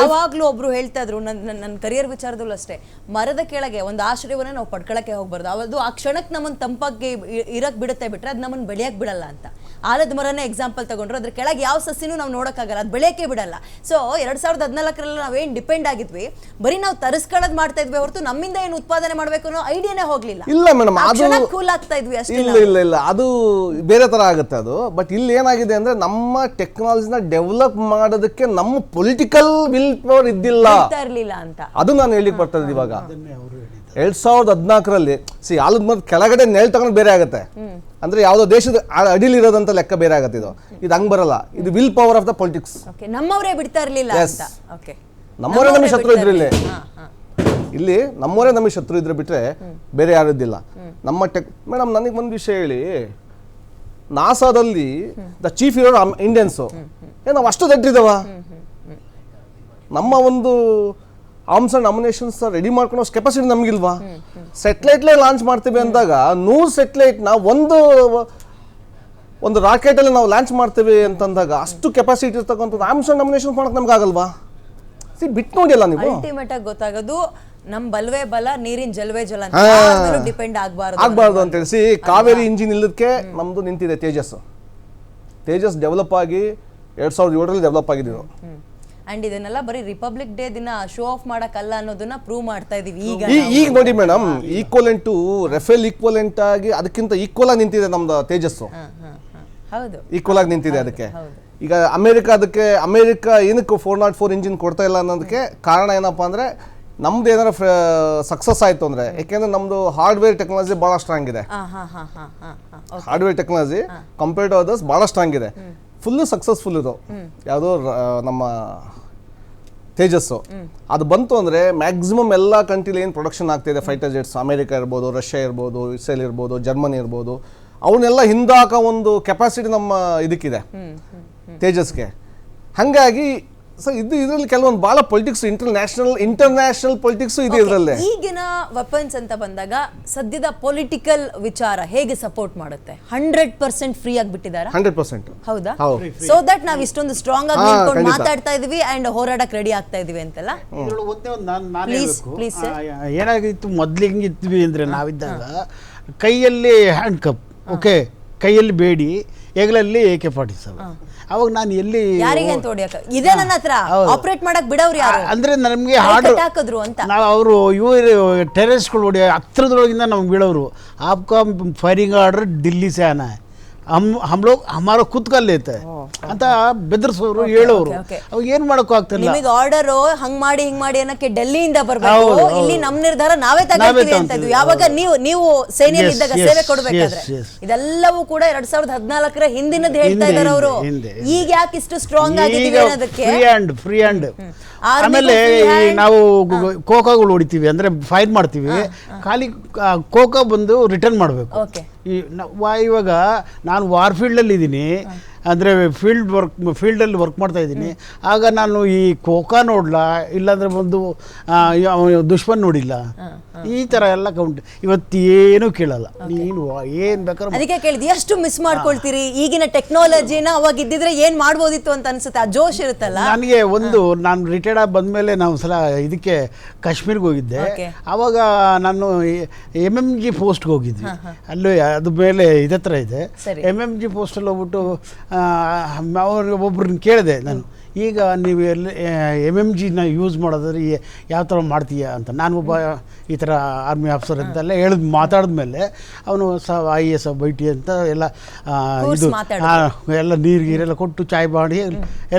ಯಾವಾಗ್ಲೂ ಒಬ್ರು ಹೇಳ್ತಾ ಇದ್ರು, ನನ್ನ ಕರಿಯರ್ ವಿಚಾರದಲ್ಲೂ ಅಷ್ಟೇ, ಮರದ ಕೆಳಗೆ ಒಂದು ಆಶ್ರಯವನ್ನ ನಾವು ಪಡ್ಕೊಳಕ್ಕೆ ಹೋಗ್ಬಾರ್ದು. ಅದು ಆ ಕ್ಷಣಕ್ಕೆ ನಮ್ಮನ್ನ ತಂಪಾಗಿ ಇರಕ್ ಬಿಡುತ್ತೆ, ಬಿಟ್ರೆ ಅದು ನಮ್ಮನ್ನ ಬೆಳೆಯಕ್ ಬಿಡಲ್ಲ ಅಂತ. ಆಲದ ಮರನೇ ಎಕ್ಸಾಂಪಲ್ ತಗೊಂಡ್ರು, ಅದ್ರ ಕೆಳಗೆ ಯಾವ ಸಸಿನೂ ನಾವು ನೋಡೋಕ್ಕಾಗಲ್ಲ, ಅದು ಬೆಳೆಯಕ್ಕೆ ಬಿಡಲ್ಲ. ಸೊ 2014 ನಾವೇನ್ ಡಿಪೆಂಡ್ ಆಗಿದ್ವಿ, ಬರೀ ನಾವು ತರಿಸ್ಕೊಳ್ಳೋದು ಮಾಡ್ತಾ ಇದ್ವಿ ಹೊರತು ನಮ್ಮಿಂದ ಏನು ಉತ್ಪಾದನೆ ಮಾಡ್ಬೇಕು ಅನ್ನೋ ಐಡಿಯಾನೇ ಹೋಗ್ಲಿಲ್ಲ. ಇಲ್ಲ ಮೇಡಮ್, ಅದು ಕೂಲ್ ಆಗ್ತಾ ಇದ್ವಿ ಅಷ್ಟೇ. ಇಲ್ಲ, ಅದು ಬೇರೆ ತರ ಆಗುತ್ತೆ ಅದು. ಬಟ್ ಇಲ್ಲಿ ಏನಾಗಿದೆ ಅಂದ್ರೆ, ನಮ್ಮ ಟೆಕ್ನಾಲಜಿನ ಡೆವಲಪ್ ಮಾಡೋದಕ್ಕೆ ನಮ್ಮ ಪೊಲಿಟಿಕಲ್ ವಿಲ್ ಪವರ್ ಇದ್ದಿಲ್ಲ ಅಂತ. ಅದು ನಾನು ಹೇಳಿಕ್ ಬರ್ತಾ ಇದ್ದೆ. ಇವಾಗ 2014 ಆಲದ ಮರದ ಕೆಳಗಡೆ ನೆಲ್ ತಗೊಂಡು ಬೇರೆ ಆಗುತ್ತೆ ಅಂದ್ರೆ, ಯಾವುದೋ ದೇಶದ ಅಡಿಲಿರೋದಂತ ಲೆಕ್ಕ ಬೇರೆ ಆಗತ್ತೆ. ಇದು ಹಂಗ್ ಬರಲ್ಲ. ಇದು will power of the politics. ನಮ್ಮವರೇ ಬಿಡ್ತಾ ಇರ್ಲಿಲ್ಲ. ನಮ್ಮವರೇ ನಮಗೆ ಶತ್ರು ಇದ್ರು. ಇಲ್ಲಿ ನಮ್ಮವರೇ ನಮಗೆ ಶತ್ರು ಇದ್ರೆ ಬಿಟ್ರೆ ಬೇರೆ ಯಾರು ಇದ್ದಿಲ್ಲ. ನಮ್ಮ ಮೇಡಮ್, ನನಗೆ ಒಂದು ವಿಷಯ ಹೇಳಿ, ನಾಸಾದಲ್ಲಿ ದ ಚೀಫ್ ಇರೋರು ಇಂಡಿಯನ್ಸು. ನಾವು ಅಷ್ಟು ದಡ್ಡಿದವ? ನಮ್ಮ ಒಂದು ಆರ್ಮ್ಸ್ ಅಂಡ್ ಅಮ್ಯುನೇಷನ್ಸ್ ರೆಡಿ ಮಾಡ್ಕೊಳ್ಳೋ ಕೆಪಾಸಿಟಿ ನಮಗಿಲ್ವಾ? ಸೆಟಲೈಟ್ಲೇ ಲಾಂಚ್ ಮಾಡ್ತೀವಿ ಅಂದಾಗ 100 ಸೆಟಲೈಟ್ನ ಒಂದು ರಾಕೆಟಲ್ಲಿ ನಾವು ಲಾಂಚ್ ಮಾಡ್ತೀವಿ ಅಂತಂದಾಗ ಅಷ್ಟು ಕೆಪಾಸಿಟಿ ಇರ್ತಕ್ಕಂಥದ್ದು ಆರ್ಮ್ಸ್ ಅಂಡ್ ಅಮ್ಯುನೇಷನ್ಸ್ ಮಾಡೋಕೆ ನಮ್ಗಾಗಲ್ವಾ? ಬಿಟ್ಟು ನೋಡಿಲ್ಲ ನೀವು. ಅಲ್ಟಿಮೇಟ್ ಆಗಿ ಗೊತ್ತಾಗೋದು ನಮ್ ಬಲ್ವೇ ಬಲ ನೀರಿನ ಜಲ್ವೇ ಜಲ ಅಂತ ಡಿಪೆಂಡ್ ಆಗ್ಬಾರ್ದು ಅಂತ ಹೇಳಿ. ಕಾವೇರಿ ಇಂಜಿನ್ ಇಲ್ಲದಕ್ಕೆ ನಮ್ದು ನಿಂತಿದೆ ತೇಜಸ್ ಡೆವಲಪ್ ಆಗಿ 2007 ಡೆವಲಪ್ ಆಗಿದ್ದು. ಅಂಡ್ ಇದನ್ನೆಲ್ಲ ಬರೀ ರಿಪಬ್ಲಿಕ್ ಡೇ ದಿನ ಶೋ ಆಫ್ ಮಾಡಕ್ಕಲ್ಲ ಅನ್ನೋದನ್ನ ಪ್ರೂವ್ ಮಾಡ್ತಾ ಇದೀವಿ ಈಗ ನೋಡಿ madam, equivalent to Rafale equivalent ಆಗಿ ಅದಕ್ಕಿಂತ ಈಕ್ವಲ್ ಆಗಿ ನಿಂತಿದೆ ನಮ್ದು ತೇಜಸ್. ಹೌದು, ಈಕ್ವಲ್ ಆಗಿ ನಿಂತಿದೆ ಅದಕ್ಕೆ. ಈಗ ಅಮೆರಿಕ ಏನಕ್ಕೆ 404 ಇಂಜಿನ್ ಕೊಡ್ತಾ ಇಲ್ಲ ಅನ್ನೋದಕ್ಕೆ ಕಾರಣ ಏನಪ್ಪಾ ಅಂದ್ರೆ ನಮ್ದು ಏನಾರ ಸಕ್ಸಸ್ ಆಯ್ತು ಅಂದ್ರೆ, ಯಾಕೆಂದ್ರೆ ನಮ್ದು ಹಾರ್ಡ್ವೇರ್ ಟೆಕ್ನಾಲಜಿ ಬಹಳ ಸ್ಟ್ರಾಂಗ್ ಇದೆ. Hardware technology compared to others ಬಹಳ ಸ್ಟ್ರಾಂಗ್ ಇದೆ. ಫುಲ್ ಸಕ್ಸಸ್ಫುಲ್ ಇದು ಯಾವುದೋ ನಮ್ಮ ತೇಜಸ್ಸು. ಅದು ಬಂತು ಅಂದ್ರೆ ಮ್ಯಾಕ್ಸಿಮಮ್ ಎಲ್ಲ ಕಂಟ್ರಿಲಿ ಏನು ಪ್ರೊಡಕ್ಷನ್ ಆಗ್ತಿದೆ ಫೈಟರ್ ಜೆಟ್ಸ್, ಅಮೆರಿಕ ಇರ್ಬೋದು, ರಷ್ಯಾ ಇರ್ಬೋದು, ಇಸ್ರೇಲ್ ಇರ್ಬೋದು, ಜರ್ಮನಿ ಇರ್ಬೋದು, ಅವನ್ನೆಲ್ಲ ಹಿಂದಾಕ ಒಂದು ಕೆಪಾಸಿಟಿ ನಮ್ಮ ಇದಕ್ಕಿದೆ ತೇಜಸ್ಗೆ. ಹಾಗಾಗಿ ಸೊ ಇದರಲ್ಲಿ ಕೆಲವೊಂದು ಭಾಳ ಪೊಲಿಟಿಕ್ಸ್ ಇಂಟರ್ನ್ಯಾಷನಲ್ ಪೊಲಿಟಿಕ್ಸ್ ಇದೆ ಇದರಲ್ಲಿ. ಈಗಿನ ವೆಪನ್ಸ್ ಅಂತ ಬಂದಾಗ ಸದ್ಯದ ಪೊಲಿಟಿಕಲ್ ವಿಚಾರ ಹೇಗೆ ಸಪೋರ್ಟ್ ಮಾಡುತ್ತೆ? 100% ಫ್ರೀ ಆಗಿಬಿಟ್ಟಿದ್ದಾರೆ. 100% ಹೌದಾ? ಸೊ ದಟ್ ನಾವ್ ಇಷ್ಟೊಂದು ಸ್ಟ್ರಾಂಗ್ ಆಗಿ ನಿಂತ್ಕೊಂಡು ಮಾತಾಡ್ತಾ ಇದೀವಿ ಅಂಡ್ ಹೋರಾಡಕ್ ರೆಡಿ ಆಗ್ತಾ ಇದೀವಿ ಅಂತಲ್ಲ. ಏನಾಗಿತ್ತು ಮೊದ್ಲು ಹೆಂಗಿದ್ವಿ ಅಂದ್ರೆ ನಾವಿದ್ದಾಗ ಕೈಯಲ್ಲಿ ಹ್ಯಾಂಡ್ ಕಪ್, ಓಕೆ, ಕೈಯಲ್ಲಿ ಬೇಡಿ, ಹೆಗಲಲ್ಲಿ AK-47. ಅವಾಗ ನಾನು ಎಲ್ಲಿ ಯಾರಿಗೆ ಅಂತ ಹೊಡಿಯಕ ಇದೆ ನನ್ನ ಹತ್ರ ಆಪರೇಟ್ ಮಾಡಕ್ ಬಿಡವ್ರು ಯಾರು ಅಂದ್ರೆ ನಮಗೆ ಹಾಕಿದ್ರು ಅಂತ ನಾವು ಅವರು ಇವರು ಟೆರರಿಸ್ಟ್ಗಳು ಹೊಡಿ ಹತ್ರದೊಳಗಿಂದ ನಮ್ಗೆ ಬೀಳೋರು. आपका फायरिंग ऑर्डर दिल्ली से आना है, हम लोग हमारा खुद कर लेते हैं ಅಂತ ಬೆದರ್ಸೋರು, ಹೇಳೋರು. ಅವಾಗ ಏನ್ ಮಾಡಕ್ಕೂ ಆಗ್ತಿಲ್ಲ. ನಿಮಗೆ ಆರ್ಡರ್ ಹಂಗ್ ಮಾಡಿ ಹಿಂಗ್ ಮಾಡಿ ಅನ್ನಕ್ಕೆ ಡೆಲ್ಲಿಯಿಂದ ಬರ್ಬೇಕು, ಇಲ್ಲಿ ನಮ್ ನಿರ್ಧಾರ ನಾವೇ ತಗೊಳ್ತೀವಿ ಅಂತ ಇದ್ವಿ. ಯಾವಾಗ ನೀವು ಸೇನೆಯಲ್ಲಿ ಇದ್ದಾಗ ಸೇವೆ ಕೊಡ್ಬೇಕಾದ್ರೆ ಇದೆಲ್ಲವೂ ಕೂಡ 2014 ಹಿಂದಿನದ್ದು ಹೇಳ್ತಾ ಇದಾರೆ ಅವರು. ಈಗ ಯಾಕೆ ಇಷ್ಟು ಸ್ಟ್ರಾಂಗ್ ಆಗಿದೀವಿ ಅನ್ನೋದಕ್ಕೆ ಫ್ರೀ ಹ್ಯಾಂಡ್. ಆಮೇಲೆ ನಾವು ಕೋಕಾಗಳು ಹೊಡಿತೀವಿ ಅಂದ್ರೆ ಫೈರ್ ಮಾಡ್ತೀವಿ, ಖಾಲಿ ಕೋಕಾ ಬಂದು ರಿಟರ್ನ್ ಮಾಡಬೇಕು. ಇವಾಗ ನಾನು ವಾರ್ಫೀಲ್ಡಲ್ಲಿ ಇದ್ದೀನಿ ಅಂದರೆ ಫೀಲ್ಡಲ್ಲಿ ವರ್ಕ್ ಮಾಡ್ತಾ ಇದ್ದೀನಿ. ಆಗ ನಾನು ಈ ಕೋಕಾ ನೋಡಲ್ಲ, ಇಲ್ಲಾಂದ್ರೆ ಒಂದು ದುಶ್ಮನ್ ನೋಡಿಲ್ಲ, ಈ ಥರ ಎಲ್ಲ ಕೌಂಟ್. ಇವತ್ತೇನು ಕೇಳಲ್ಲ, ನೀನು ಏನು ಬೇಕಾದ್ರೆ. ಅದಕ್ಕೆ ಕೇಳಿದ್ವಿ, ಎಷ್ಟು ಮಿಸ್ ಮಾಡ್ಕೊಳ್ತೀರಿ ಈಗಿನ ಟೆಕ್ನಾಲಜಿನ? ಅವಾಗ ಇದ್ದಿದ್ರೆ ಏನು ಮಾಡ್ಬೋದಿತ್ತು ಅಂತ ಅನ್ಸುತ್ತೆ, ಆ ಜೋಶ್ ಇರುತ್ತಲ್ಲ. ನನಗೆ ನಾನು ರಿಟೈರ್ಡ್ ಆಗಿ ಬಂದಮೇಲೆ ನಾವು ಸಲ ಇದಕ್ಕೆ ಕಾಶ್ಮೀರ್ಗೆ ಹೋಗಿದ್ದೆ. ಆವಾಗ ನಾನು MMG ಪೋಸ್ಟ್ಗೆ ಹೋಗಿದ್ವಿ. ಅಲ್ಲೂ ಅದು ಮೇಲೆ ಇದತ್ರ ಇದೆ MMG ಪೋಸ್ಟಲ್ಲಿ ಹೋಗ್ಬಿಟ್ಟು ಒಬ್ರನ್ನ ಕೇಳಿದೆ ನಾನು, ಈಗ ನೀವು MMGನ ಯೂಸ್ ಮಾಡೋದ್ರೆ ಯಾವ ಥರ ಮಾಡ್ತೀಯಾ ಅಂತ. ನಾನು ಒಬ್ಬ ಈ ಥರ ಆರ್ಮಿ ಆಫೀಸರ್ ಅಂತೆಲ್ಲ ಮಾತಾಡಿದ್ಮೇಲೆ ಅವನು IAS BT ಅಂತ ಎಲ್ಲ ಇದು ಎಲ್ಲ ನೀರು ಗೀರೆಲ್ಲ ಕೊಟ್ಟು ಚಾಯ್ ಮಾಡಿ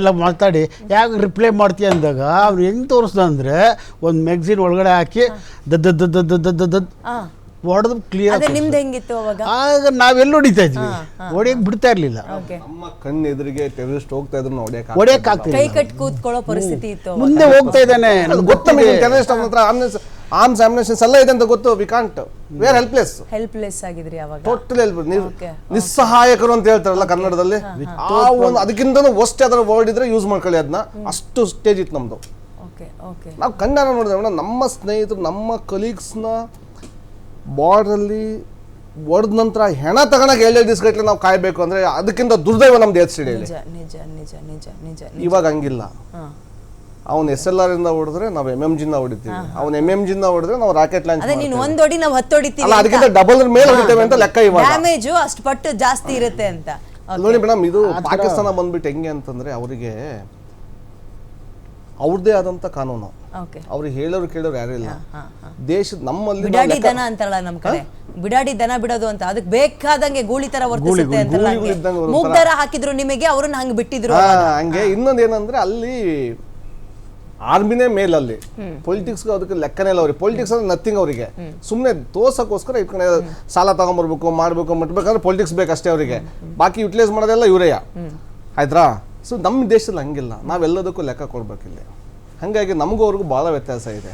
ಎಲ್ಲ ಮಾತಾಡಿ ಯಾಕೆ ರಿಪ್ಲೈ ಮಾಡ್ತೀಯ ಅಂದಾಗ ಅವ್ನು ಹೆಂಗೆ ತೋರಿಸ್ದ ಅಂದರೆ ಒಂದು ಮ್ಯಾಗ್ಝಿನ್ ಒಳಗಡೆ ಹಾಕಿ ದದ್ ಹೊಡೆದು ಕ್ಲಿಯರ್. ನಿಮ್ದು ಹೆಂಗಿತ್ತು ಅವಾಗ? ಆಗ ನಾವೆಲ್ಲ ಹೊಡಿತಾ ಇದ್ವಿ, ಹೊಡಿಯಕ್ಕೆ ಬಿಡ್ತಾ ಇರ್ಲಿಲ್ಲ. ನಮ್ಮ ಕಣ್ಣು ಎದುರಿಗೆ ಟೆರರಿಸ್ಟ್ ಹೋಗ್ತಾ ಇದ್ರು ಹೊಡಿಯಕ್ಕೆ ಆಗ್ತಿಲ್ಲ, ಕೈ ಕಟ್ ಕೂತ್ಕೊಳ್ಳೋ ಪರಿಸ್ಥಿತಿ ಇತ್ತು. ಮುಂದೆ ಹೋಗ್ತಾ ಇದ್ದಾನೆ, ಗೊತ್ತಿದೆ ಟೆರರಿಸ್ಟ್ ಹತ್ರ ಆರ್ಮ್ಸ್ ಆಮ್ಯುನೇಷನ್ಸ್ ಎಲ್ಲ ಇದೆ ಅಂತ ಗೊತ್ತು. We can't, we are helpless ಆಗಿದ್ರಿ ಅವಾಗ, ಟೋಟಲ್ ನಿಸ್ಸಹಾಯಕರು ಅಂತ ಹೇಳ್ತಾರಲ್ಲ ಕನ್ನಡದಲ್ಲಿ. ಆ ಒಂದು ಅದಕ್ಕಿಂತ ವರ್ಸ್ಟ್ ಯಾವ್ದಾದ್ರು ವರ್ಡ್ ಇದ್ರೆ ಯೂಸ್ ಮಾಡ್ಕೊಳ್ಳಿ ಅದನ್ನ. ಅಷ್ಟು ಸ್ಟೇಜ್ ಇತ್ತು ನಮ್ದು. ನಾವು ಕಣ್ಣಾರ ನೋಡಿದ್ರೆ ನಮ್ಮ ಸ್ನೇಹಿತರು, ನಮ್ಮ ಕಲೀಗ್ಸ್ನ ಬಾರ್ಡ್ರಲ್ಲಿ ಹೊಡೆದ ನಂತರ ಹೆಣ ತಗೊಳಕ್ಕೆ 7 ದಿವಸ ಗಟ್ಟಲೆ ನಾವು ಕಾಯ್ಬೇಕು ಅಂದ್ರೆ ಅದಕ್ಕಿಂತ ದುರ್ದೈವ ನಮ್ದು ಎತ್ತಿಡಿಯಲ್ಲಿ. ಇವಾಗ ಹಂಗಿಲ್ಲ. ಅವ್ನು SLR ಇಂದ ಹೊಡೆದ್ರೆ ನಾವು MMG ಹೊಡಿತೀವಿ, ಅವ್ನು MMG ಹೊಡೆದ್ರೆ ನಾವು ರಾಕೆಟ್ ಲಾಂಚ್. ನೀನು ಒಂದ್ ಹೊಡಿ ನಾವು 10 ಹೊಡಿತೀವಿ, ಅದಕ್ಕಿಂತ ಡಬಲ್ ಮೇಲೆ ಹೊಡಿತೇವೆ ಅಂತ ಲೆಕ್ಕ. ಇವಾಗ ಡ್ಯಾಮೇಜ್ ಅಷ್ಟು ಪಟ್ಟು ಜಾಸ್ತಿ ಇರುತ್ತೆ ಅಂತ ನೋಡಿ ಮೇಡಮ್. ಇದು ಪಾಕಿಸ್ತಾನ ಬಂದ್ಬಿಟ್ಟು ಹೆಂಗೆ ಅಂತಂದ್ರೆ ಅವರಿಗೆ ಅವ್ರದ್ದೇ ಆದಂತ ಕಾನೂನು, ಅವ್ರಿಗೆ ಹೇಳೋರು ಕೇಳೋರು ಯಾರು ಇಲ್ಲ. ದೇಶದ ನಮ್ಮಲ್ಲಿ ಬಿಡಾಡಿ ದನ ಅಂತಾರಲ್ಲ ನಮ್ ಕಡೆ, ಬಿಡಾಡಿ ದನ ಬಿಡೋದು ಅಂತ, ಅದಕ್ಕೆ ಬೇಕಾದಂಗೆ ಗೂಳಿ ತರ ವರ್ತಿಸುತ್ತೆ ಅಂತಲ್ಲ. ಮೂಗ್ದಾರ ಹಾಕಿದ್ರು ನಿಮಗೆ, ಅವ್ರನ್ನ ಹಂಗ್ ಬಿಟ್ಟಿದ್ರು ಹಂಗೆ. ಇನ್ನೊಂದ್ ಏನಂದ್ರೆ ಅಲ್ಲಿ ಆರ್ಮಿನೇ ಮೇಲಲ್ಲಿ, ಪೊಲಿಟಿಕ್ಸ್ ಅದಕ್ಕೆ ಲೆಕ್ಕನೇ ಇಲ್ಲ ಅವ್ರಿಗೆ. ಪೊಲಿಟಿಕ್ಸ್ ಅಂದ್ರೆ ನಥಿಂಗ್ ಅವರಿಗೆ. ಸುಮ್ಮನೆ ತೋರ್ಸಕ್ಕೋಸ್ಕರ ಇಟ್ಕೊಂಡು ಸಾಲ ತಗೊಂಡ್ಬರ್ಬೇಕು, ಮಾಡ್ಬೇಕು, ಮಟ್ಬೇಕಂದ್ರೆ ಪೊಲಿಟಿಕ್ಸ್ ಬೇಕಷ್ಟೇ ಅವರಿಗೆ. ಬಾಕಿ ಯುಟಿಲೈಸ್ ಮಾಡೋದೆಲ್ಲ ಇವರೇ, ಆಯ್ತಾ? ಸೊ ನಮ್ಮ ದೇಶದಲ್ಲಿ ಹಂಗಿಲ್ಲ, ನಾವೆಲ್ಲದಕ್ಕೂ ಲೆಕ್ಕ ಕೊಡ್ಬೇಕಿಲ್ಲ. ಹಾಗಾಗಿ ನಮಗೂ ಅವ್ರಿಗೂ ಭಾಳ ವ್ಯತ್ಯಾಸ ಇದೆ.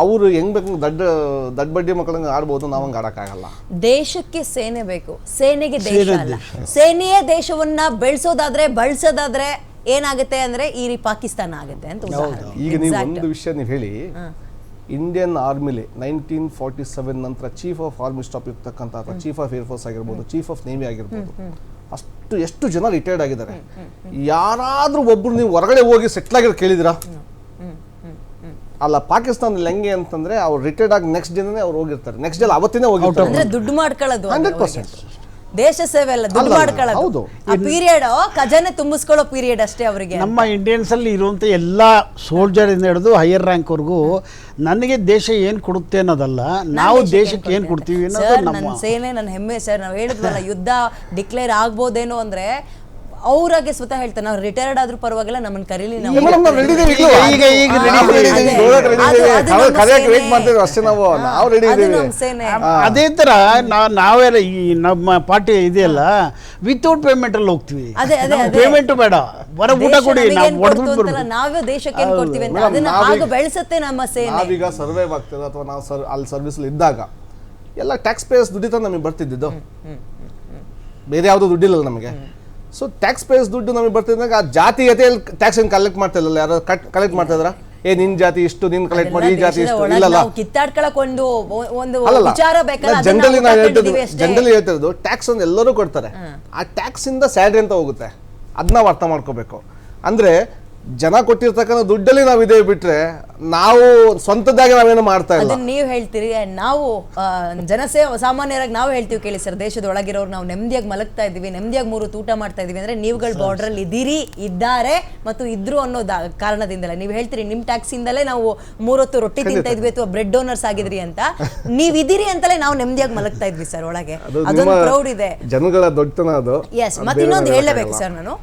ಅವರು ಹೆಂಗ್ ಬೇಕು ದಡ್ಡ ಬಡ್ಡಿ ಮಕ್ಕಳಂಗೆ ಆಡ್ಬೋದು, ನಾವು ಹಂಗೆ ಆಡಕ್ಕಾಗಲ್ಲ. ದೇಶಕ್ಕೆ ಸೇನೆ ಬೇಕು, ಸೇನೆಗೆ ದೇಶ ಅಲ್ಲ. ಸೇನೆಯೇ ದೇಶವನ್ನ ಬೆಳೆಸೋದಾದ್ರೆ ಬಳಸೋದಾದ್ರೆ ಏನಾಗುತ್ತೆ ಅಂದ್ರೆ ಈ ಪಾಕಿಸ್ತಾನ ಆಗುತ್ತೆ ಅಂತ ಉದಾಹರಣೆ. ಈಗ ನೀವು ಒಂದು ವಿಷಯ ನೀವು ಹೇಳಿ, ಇಂಡಿಯನ್ ಆರ್ಮಿಲಿ 1947 ನಂತರ ಚೀಫ್ ಆಫ್ ಆರ್ಮಿ ಸ್ಟಾಫ್ ಇರ್ತಕ್ಕಂಥ ಅಥವಾ ಚೀಫ್ ಆಫ್ ಏರ್ಫೋರ್ಸ್ ಆಗಿರ್ಬೋದು, ಚೀಫ್ ಆಫ್ ನೇವಿ ಆಗಿರ್ಬೋದು, ಎಷ್ಟು ಜನ ರಿಟೈರ್ಡ್ ಆಗಿದ್ದಾರೆ. ಯಾರಾದ್ರೂ ಒಬ್ರು ನೀವು ಹೊರಗಡೆ ಹೋಗಿ ಸೆಟ್ಲ್ ಆಗಿರೋ ಕೇಳಿದಿರಾ? ಅಲ್ಲ, ಪಾಕಿಸ್ತಾನದಲ್ಲಿ ಹೆಂಗೆ ಅಂತಂದ್ರೆ ಅವ್ರು ರಿಟೈರ್ಡ್ ಆಗಿ ನೆಕ್ಸ್ಟ್ ಡೇನೇ ಅವ್ರು ಹೋಗಿರ್ತಾರೆ, ನೆಕ್ಸ್ಟ್ ಡೇ ಅವತ್ತಿನೇ ಹೋಗಿರ್ತಾರೆ. ಅಂದ್ರೆ ದುಡ್ಡು ಮಾಡ್ಕೊಳ್ಳೋದು 100%. ದೇಶ ಸೇವೆ ಅಲ್ಲ, ದುಡ್ಡು ಹೌದು. ಮಾಡ್ಕೊಳ್ಳೋದು. ಆ ಪೀರಿಯಡ್ ಖಜಾನೆ ತುಂಬಿಸ್ಕೊಳ್ಳೋ ಪೀರಿಯಡ್ ಅಷ್ಟೇ ಅವರಿಗೆ. ನಮ್ಮ ಇಂಡಿಯನ್ಸ್ ಅಲ್ಲಿ ಇರುವಂತ ಎಲ್ಲ ಸೋಲ್ಜರ್ ಇಂದ ಹಿಡಿದು ಹೈಯರ್ ರ್ಯಾಂಕ್ ವರೆಗೂ ನನಗೆ ದೇಶ ಏನ್ ಕೊಡುತ್ತೆ ಅನ್ನೋದಲ್ಲ, ನಾವು ದೇಶಕ್ಕೆ ಏನ್ ಕೊಡ್ತೀವಿ ಅನ್ನೋದು ನಮ್ಮ ನನ್ನ ಸೇನೆ, ನನ್ನ ಹೆಮ್ಮೆ ಸರ್. ನಾವು ಹೇಳಿದ್ವಲ್ಲ ಯುದ್ಧ ಡಿಕ್ಲೇರ್ ಆಗ್ಬೋದೇನೋ ಅಂದ್ರೆ ಅವ್ರಾಗೆ ಸ್ವತಃ ಹೇಳ್ತಾರೆ, ನಾವು ರಿಟೈರ್ಡ್ ಆದ್ರೂ ಪರವಾಗಿಲ್ಲ, ನಮ್ಮನ್ನ ಕರೀಲಿ, ನಾವು ಅದೇ ತರ ನಾವೆಲ್ಲ ಈ ನಮ್ಮ ಪಾರ್ಟಿ ಇದೆಯಲ್ಲ ವಿತೌಟ್ ಪೇಮೆಂಟ್ ಅಲ್ಲಿ ಹೋಗ್ತೀವಿ. ಪೇಮೆಂಟ್ ಬೇಡ, ಬರ ಊಟ ಕೊಡಿ, ನಾವೇ ದೇಶಕ್ಕೆ ಏನ್ ಕೊಡ್ತೀವಿ ಅಂತ ಅದನ್ನ ಆಗ ಬೆಳೆಸುತ್ತೆ ನಮ್ಮ ಸೇನೆ. ನಾವೀಗ ಸರ್ವೈವ್ ಆಗ್ತದೆ ಅಥವಾ ನಾವು ಅಲ್ಲಿ ಸರ್ವಿಸ್ ಇದ್ದಾಗ ಎಲ್ಲ ಟ್ಯಾಕ್ಸ್ ಪೇಯರ್ಸ್ ದುಡ್ಡಿತ ನಮಗೆ ಬರ್ತಿದ್ದು, ಬೇರೆ ಯಾವ್ದು ದುಡ್ಡಿಲ್ಲ ನಮಗೆ. ಸೊ ಟ್ಯಾಕ್ಸ್ ಪೇಯರ್ಸ್ ದುಡ್ಡು ನಮಗೆ ಬರ್ತಿದ್ದಾಗ ಆ ಜಾತಿಯತೆಯಲ್ಲಿ ಟ್ಯಾಕ್ಸ್ ಏನು ಕಲೆಕ್ಟ್ ಮಾಡ್ತಾ ಇಲ್ಲ. ಯಾರು ಕಲೆಕ್ಟ್ ಮಾಡ್ತಾ ಇದ್ರ? ನಿನ್ ಜಾತಿ ಇಷ್ಟು, ನೀನ್ ಕಲೆಕ್ಟ್ ಮಾಡಿ, ಈ ಜಾತಿ ಇಷ್ಟು. ಇಲ್ಲ, ಕಿತ್ತಾಡ್ಕೊಳಕ್ ಒಂದು ವಿಚಾರ ಜನರಲಿ ಹೇಳ್ತಿರೋದು ಟ್ಯಾಕ್ಸ್ ಒಂದು ಎಲ್ಲರೂ ಕೊಡ್ತಾರೆ, ಆ ಟ್ಯಾಕ್ಸ್ ಇಂದ ಸ್ಯಾಲರಿ ಅಂತ ಹೋಗುತ್ತೆ. ಅದನ್ನ ನಾವು ಅರ್ಥ ಮಾಡ್ಕೋಬೇಕು. ಅಂದ್ರೆ ಜನ ಕೊಟ್ಟಿರ್ತಕ್ಕಂಥ ದುಡ್ಡಲ್ಲಿ ನಾವು ಇದೇ ಬಿಟ್ರೆ ನಾವು ಸ್ವಂತದಾಗಿ ನಾವೇನು ಮಾಡ್ತಾ ಇಲ್ಲ. ಅದನ್ನ ನೀವು ಹೇಳ್ತೀರಿ, ನಾವು ಜನಸೇವೆ ಸಾಮಾನ್ಯರಾಗಿ ನಾವು ಹೇಳ್ತೀವಿ ಕೇಳಿ ಸರ್, ದೇಶದ ಒಳಗಿರೋರು ನಾವು ನೆಮ್ಮದಿಯಾಗಿ ಮಲಗ್ತಾ ಇದೀವಿ, ನೆಮ್ಮದಿಯಾಗಿ 3 ಹೊತ್ತು ಊಟ ಮಾಡ್ತಾ ಇದೀವಿ ಅಂದ್ರೆ ನೀವುಗಳು ಬಾರ್ಡರ್ ಅಲ್ಲಿ ಇದ್ದಾರೆ ಮತ್ತು ಇದ್ರು ಅನ್ನೋ ಕಾರಣದಿಂದಲೇ ನೀವು ಹೇಳ್ತೀರಿ. ನಿಮ್ ಟ್ಯಾಕ್ಸ್ ಇಂದಲೇ ನಾವು 3 ಹೊತ್ತು ರೊಟ್ಟಿ ತಿಂತಾ ಇದ್ವಿ ಅಥವಾ ಬ್ರೆಡ್ ಡೋನರ್ಸ್ ಆಗಿದ್ರಿ ಅಂತ. ನೀವ್ ಇದೀರಿ ಅಂತಲೇ ನಾವು ನೆಮ್ಮದಿಯಾಗಿ ಮಲಗ್ತಾ ಇದ್ವಿ ಸರ್ ಒಳಗೆ. ಅದೊಂದು ಪ್ರೌಡ್ ಇದೆ, ಜನಗಳ ದೊಡ್ಡತನ ಅದು. ಎಸ್. ಮತ್ತೆ ಇನ್ನೊಂದು ಹೇಳಲೇಬೇಕು ಸರ್, ನಾನು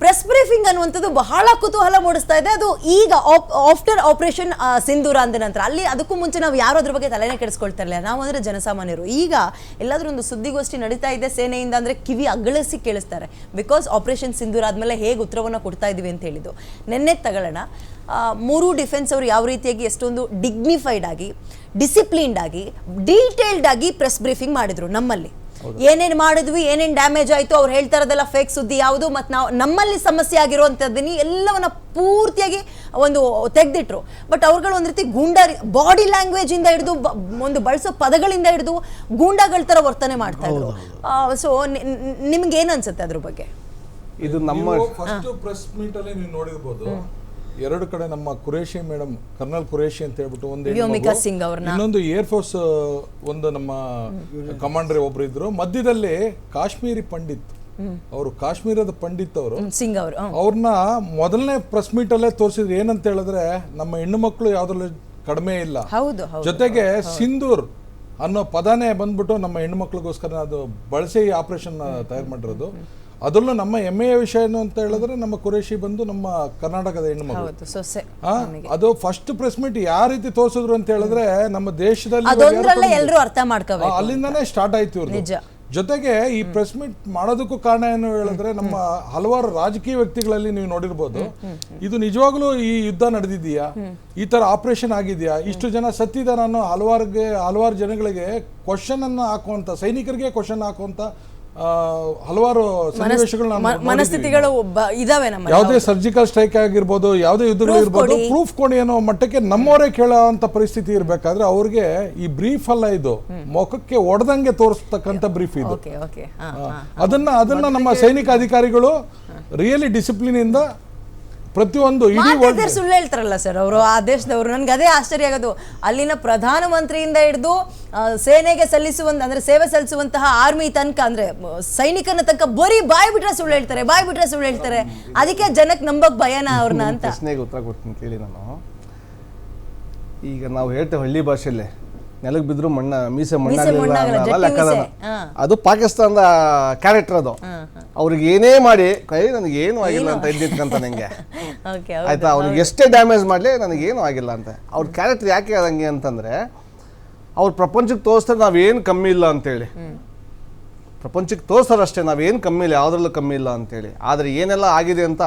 ಪ್ರೆಸ್ ಬ್ರೀಫಿಂಗ್ ಅನ್ನುವಂಥದ್ದು ಬಹಳ ಕುತೂಹಲ ಮೂಡಿಸ್ತಾ ಇದೆ. ಅದು ಈಗ ಆಫ್ಟರ್ ಆಪರೇಷನ್ ಸಿಂಧೂರ ಅಂದ ನಂತರ, ಅಲ್ಲಿ ಅದಕ್ಕೂ ಮುಂಚೆ ನಾವು ಯಾರು ಅದ್ರ ಬಗ್ಗೆ ತಲೆನೇ ಕೆಡಿಸ್ಕೊಳ್ತಾ ಇರಲಿಲ್ಲ, ನಾವು ಅಂದ್ರೆ ಜನಸಾಮಾನ್ಯರು. ಈಗ ಎಲ್ಲಾದ್ರೂ ಒಂದು ಸುದ್ದಿಗೋಷ್ಠಿ ನಡೀತಾ ಇದೆ ಸೇನೆಯಿಂದ ಅಂದ್ರೆ ಕಿವಿ ಅಗ್ಗಳಿಸಿ ಕೇಳಿಸ್ತಾರೆ. ಬಿಕಾಸ್ ಆಪರೇಷನ್ ಸಿಂಧೂರ ಆದ್ಮೇಲೆ ಹೇಗೆ ಉತ್ತರವನ್ನು ಕೊಡ್ತಾ ಇದೀವಿ ಅಂತ ಹೇಳಿದ್ದು. ನೆನ್ನೆ ತಗೊಳ್ಳೋಣ, 3 ಡಿಫೆನ್ಸ್ ಅವರು ಯಾವ ರೀತಿಯಾಗಿ ಎಷ್ಟೊಂದು ಡಿಗ್ನಿಫೈಡ್ ಆಗಿ, ಡಿಸಿಪ್ಲಿನ್ಡ್ ಆಗಿ, ಡೀಟೇಲ್ಡ್ ಆಗಿ ಪ್ರೆಸ್ ಬ್ರೀಫಿಂಗ್ ಮಾಡಿದ್ರು. ನಮ್ಮಲ್ಲಿ ಏನೇನು ಮಾಡಿದ್ವಿ, ಏನೇನು ಡ್ಯಾಮೇಜ್ ಆಯಿತು, ಅವ್ರು ಹೇಳ್ತಾ ಇರೋದೆಲ್ಲ ಫೇಕ್ ಸುದ್ದಿ ಯಾವುದು, ಮತ್ತು ನಾವು ನಮ್ಮಲ್ಲಿ ಸಮಸ್ಯೆ ಆಗಿರುವಂಥದ್ದನ್ನು ಎಲ್ಲವನ್ನ ಪೂರ್ತಿಯಾಗಿ ಒಂದು ತೆಗೆದಿಟ್ರು. ಬಟ್ ಅವ್ರುಗಳು ಒಂದು ರೀತಿ ಬಾಡಿ ಲ್ಯಾಂಗ್ವೇಜ್ ಇಂದ ಹಿಡಿದು ಒಂದು ಬಳಸೋ ಪದಗಳಿಂದ ಹಿಡಿದು ಗೂಂಡಾಗಳ ಥರ ವರ್ತನೆ ಮಾಡ್ತಾ ಇದ್ರು. ಸೊ ನಿಮ್ಗೆ ಏನು ಅನ್ಸುತ್ತೆ ಅದ್ರ ಬಗ್ಗೆ? ಇದು ನಮ್ಮ ಫಸ್ಟ್ ಪ್ರೆಸ್ ಮೀಟ್ ಅಲ್ಲಿ ನೀವು ನೋಡಿರ್ಬೋದು, 2 ಕಡೆ ನಮ್ಮ ಕುರೇಶಿ ಮೇಡಮ್, ಕರ್ನಲ್ ಕುರೇಶಿ ಅಂತ ಹೇಳ್ಬಿಟ್ಟು ಇನ್ನೊಂದು ಏರ್ ಫೋರ್ಸ್ ಒಂದು ನಮ್ಮ ಕಮಾಂಡರ್ ಒಬ್ರು ಇದ್ರು, ಮಧ್ಯದಲ್ಲಿ ಕಾಶ್ಮೀರಿ ಪಂಡಿತ್ ಅವರು, ಕಾಶ್ಮೀರದ ಪಂಡಿತ್ ಅವರು ಸಿಂಗ್ ಅವರು, ಅವ್ರನ್ನ ಮೊದಲನೇ ಪ್ರೆಸ್ ಮೀಟ್ ಅಲ್ಲೇ ತೋರಿಸಿದ್ರು. ಏನಂತ ಹೇಳಿದ್ರೆ, ನಮ್ಮ ಹೆಣ್ಣು ಮಕ್ಕಳು ಯಾವ್ದ್ರಲ್ಲಿ ಕಡಿಮೆ ಇಲ್ಲ, ಜೊತೆಗೆ ಸಿಂಧೂರ್ ಅನ್ನೋ ಪದನೇ ಬಂದ್ಬಿಟ್ಟು ನಮ್ಮ ಹೆಣ್ಣು ಮಕ್ಳಿಗೋಸ್ಕರ ಅದು ಬಳಸಿ ಆಪರೇಷನ್ ತಯಾರು ಮಾಡಿರೋದು. ಅದರಲ್ಲೂ ನಮ್ಮ ಹೆಮ್ಮೆಯ ವಿಷಯ ಏನು ಅಂತ ಹೇಳಿದ್ರೆ, ನಮ್ಮ ಕುರೇಶಿ ಬಂದು ನಮ್ಮ ಕರ್ನಾಟಕದ ಹೆಣ್ಣುಮಗಳು. ಅದು ಫಸ್ಟ್ ಪ್ರೆಸ್ ಮೀಟ್ ಯಾವ ರೀತಿ ತೋರಿಸಿದ್ರು ಅಂತ ಹೇಳಿದ್ರೆ, ನಮ್ಮ ದೇಶದಲ್ಲಿ ಅಲ್ಲಿಂದಾನೇ ಸ್ಟಾರ್ಟ್ ಆಯ್ತು ಇವ್ರದ್ದು. ಜೊತೆಗೆ ಈ ಪ್ರೆಸ್ ಮೀಟ್ ಮಾಡೋದಕ್ಕೂ ಕಾರಣ ಏನು ಹೇಳಿದ್ರೆ, ನಮ್ಮ ಹಲವಾರು ರಾಜಕೀಯ ವ್ಯಕ್ತಿಗಳಲ್ಲಿ ನೀವು ನೋಡಿರ್ಬೋದು, ಇದು ನಿಜವಾಗ್ಲೂ ಈ ಯುದ್ಧ ನಡೆದಿದೆಯಾ, ಈ ತರ ಆಪರೇಷನ್ ಆಗಿದೆಯಾ, ಇಷ್ಟು ಜನ ಸತ್ತಿದಾರ ಅನ್ನೋ ಹಲವಾರು ಜನಗಳಿಗೆ ಕ್ವಶನ್ ಅನ್ನ ಹಾಕುವಂತ, ಸೈನಿಕರಿಗೆ ಕ್ವಶನ್ ಹಾಕುವಂತ ಹಲವಾರು ಮನಸ್ಥಿತಿಗಳು ಇದಾವೆ. ನಮ್ಮ ಯಾವುದೇ ಸರ್ಜಿಕಲ್ ಸ್ಟ್ರೈಕ್ ಆಗಿರ್ಬೋದು, ಯಾವುದೇ ಯುದ್ಧಗಳು ಇರ್ಬೋದು, ಪ್ರೂಫ್ ಕೊಡಿ ಅನ್ನೋ ಮಟ್ಟಕ್ಕೆ ನಮ್ಮವರೇ ಕೇಳೋಂತ ಪರಿಸ್ಥಿತಿ ಇರ್ಬೇಕಾದ್ರೆ ಅವ್ರಿಗೆ ಈ ಬ್ರೀಫ್ ಅಲ್ಲ, ಇದು ಮುಖಕ್ಕೆ ಒಡೆದಂಗೆ ತೋರಿಸ್ತಕ್ಕಂಥ ಬ್ರೀಫ್ ಇದು. ಅದನ್ನ ನಮ್ಮ ಸೈನಿಕ ಅಧಿಕಾರಿಗಳು ರಿಯಲಿ ಡಿಸಿಪ್ಲಿನ್ ಇಂದ ಪ್ರತಿಯೊಂದು ಸುಳ್ಳು ಹೇಳ್ತಾರಲ್ಲ ಸರ್ ಅವರು, ಆ ದೇಶದವರು. ನನ್ಗೆ ಅದೇ ಆಶ್ಚರ್ಯ ಆಗೋದು, ಅಲ್ಲಿನ ಪ್ರಧಾನಮಂತ್ರಿಯಿಂದ ಹಿಡಿದು ಸೇನೆಗೆ ಅಂದ್ರೆ ಸೇವೆ ಸಲ್ಲಿಸುವಂತಹ ಆರ್ಮಿ ತನಕ, ಅಂದ್ರೆ ಸೈನಿಕನ ತನಕ ಬರೀ ಬಾಯ್ ಬಿಟ್ರೆ ಸುಳ್ಳು ಹೇಳ್ತಾರೆ. ಅದಕ್ಕೆ ಜನಕ್ಕೆ ನಂಬಕ್ ಭಯನ ಅವ್ರನ್ನ ಅಂತ. ಪ್ರಶ್ನೆಗೆ ಉತ್ತರ ಕೊಡ್ತೀನಿ ಕೇಳಿ. ನಾನು ಈಗ ನಾವು ಹೇಳ್ತೇವೆ ಹಳ್ಳಿ ಭಾಷೆಯಲ್ಲೇ, ನೆಲಕ್ಕೆ ಬಿದ್ರು ಮೀಸೆ ಮಣ್ಣಾಗಲ್ಲ. ಅದು ಪಾಕಿಸ್ತಾನದ ಕ್ಯಾರೆಕ್ಟರ್. ಅದು ಅವ್ರಿಗೆ ಏನೇ ಮಾಡಿ ನನಗೆ ಏನು ಆಗಿಲ್ಲ ಅಂತ ಇದ್ದಿದ್ಕಂತ ನಂಗೆ ಆಯ್ತಾ, ಅವ್ರಿಗೆ ಎಷ್ಟೇ ಡ್ಯಾಮೇಜ್ ಮಾಡಲಿ ನನಗೇನು ಆಗಿಲ್ಲ ಅಂತ. ಅವ್ರ ಕ್ಯಾರೆಕ್ಟರ್ ಯಾಕೆ ಅದಂಗೆ ಅಂತಂದ್ರೆ, ಅವ್ರು ಪ್ರಪಂಚಕ್ಕೆ ತೋರಿಸ್ತಾರೆ ನಾವೇನು ಕಮ್ಮಿ ಇಲ್ಲ ಅಂತೇಳಿ, ಪ್ರಪಂಚಕ್ಕೆ ತೋರಿಸ್ತಾರಷ್ಟೇ ನಾವೇನು ಕಮ್ಮಿ ಇಲ್ಲ, ಯಾವುದ್ರಲ್ಲೂ ಕಮ್ಮಿ ಇಲ್ಲ ಅಂತೇಳಿ. ಆದರೆ ಏನೆಲ್ಲ ಆಗಿದೆ ಅಂತ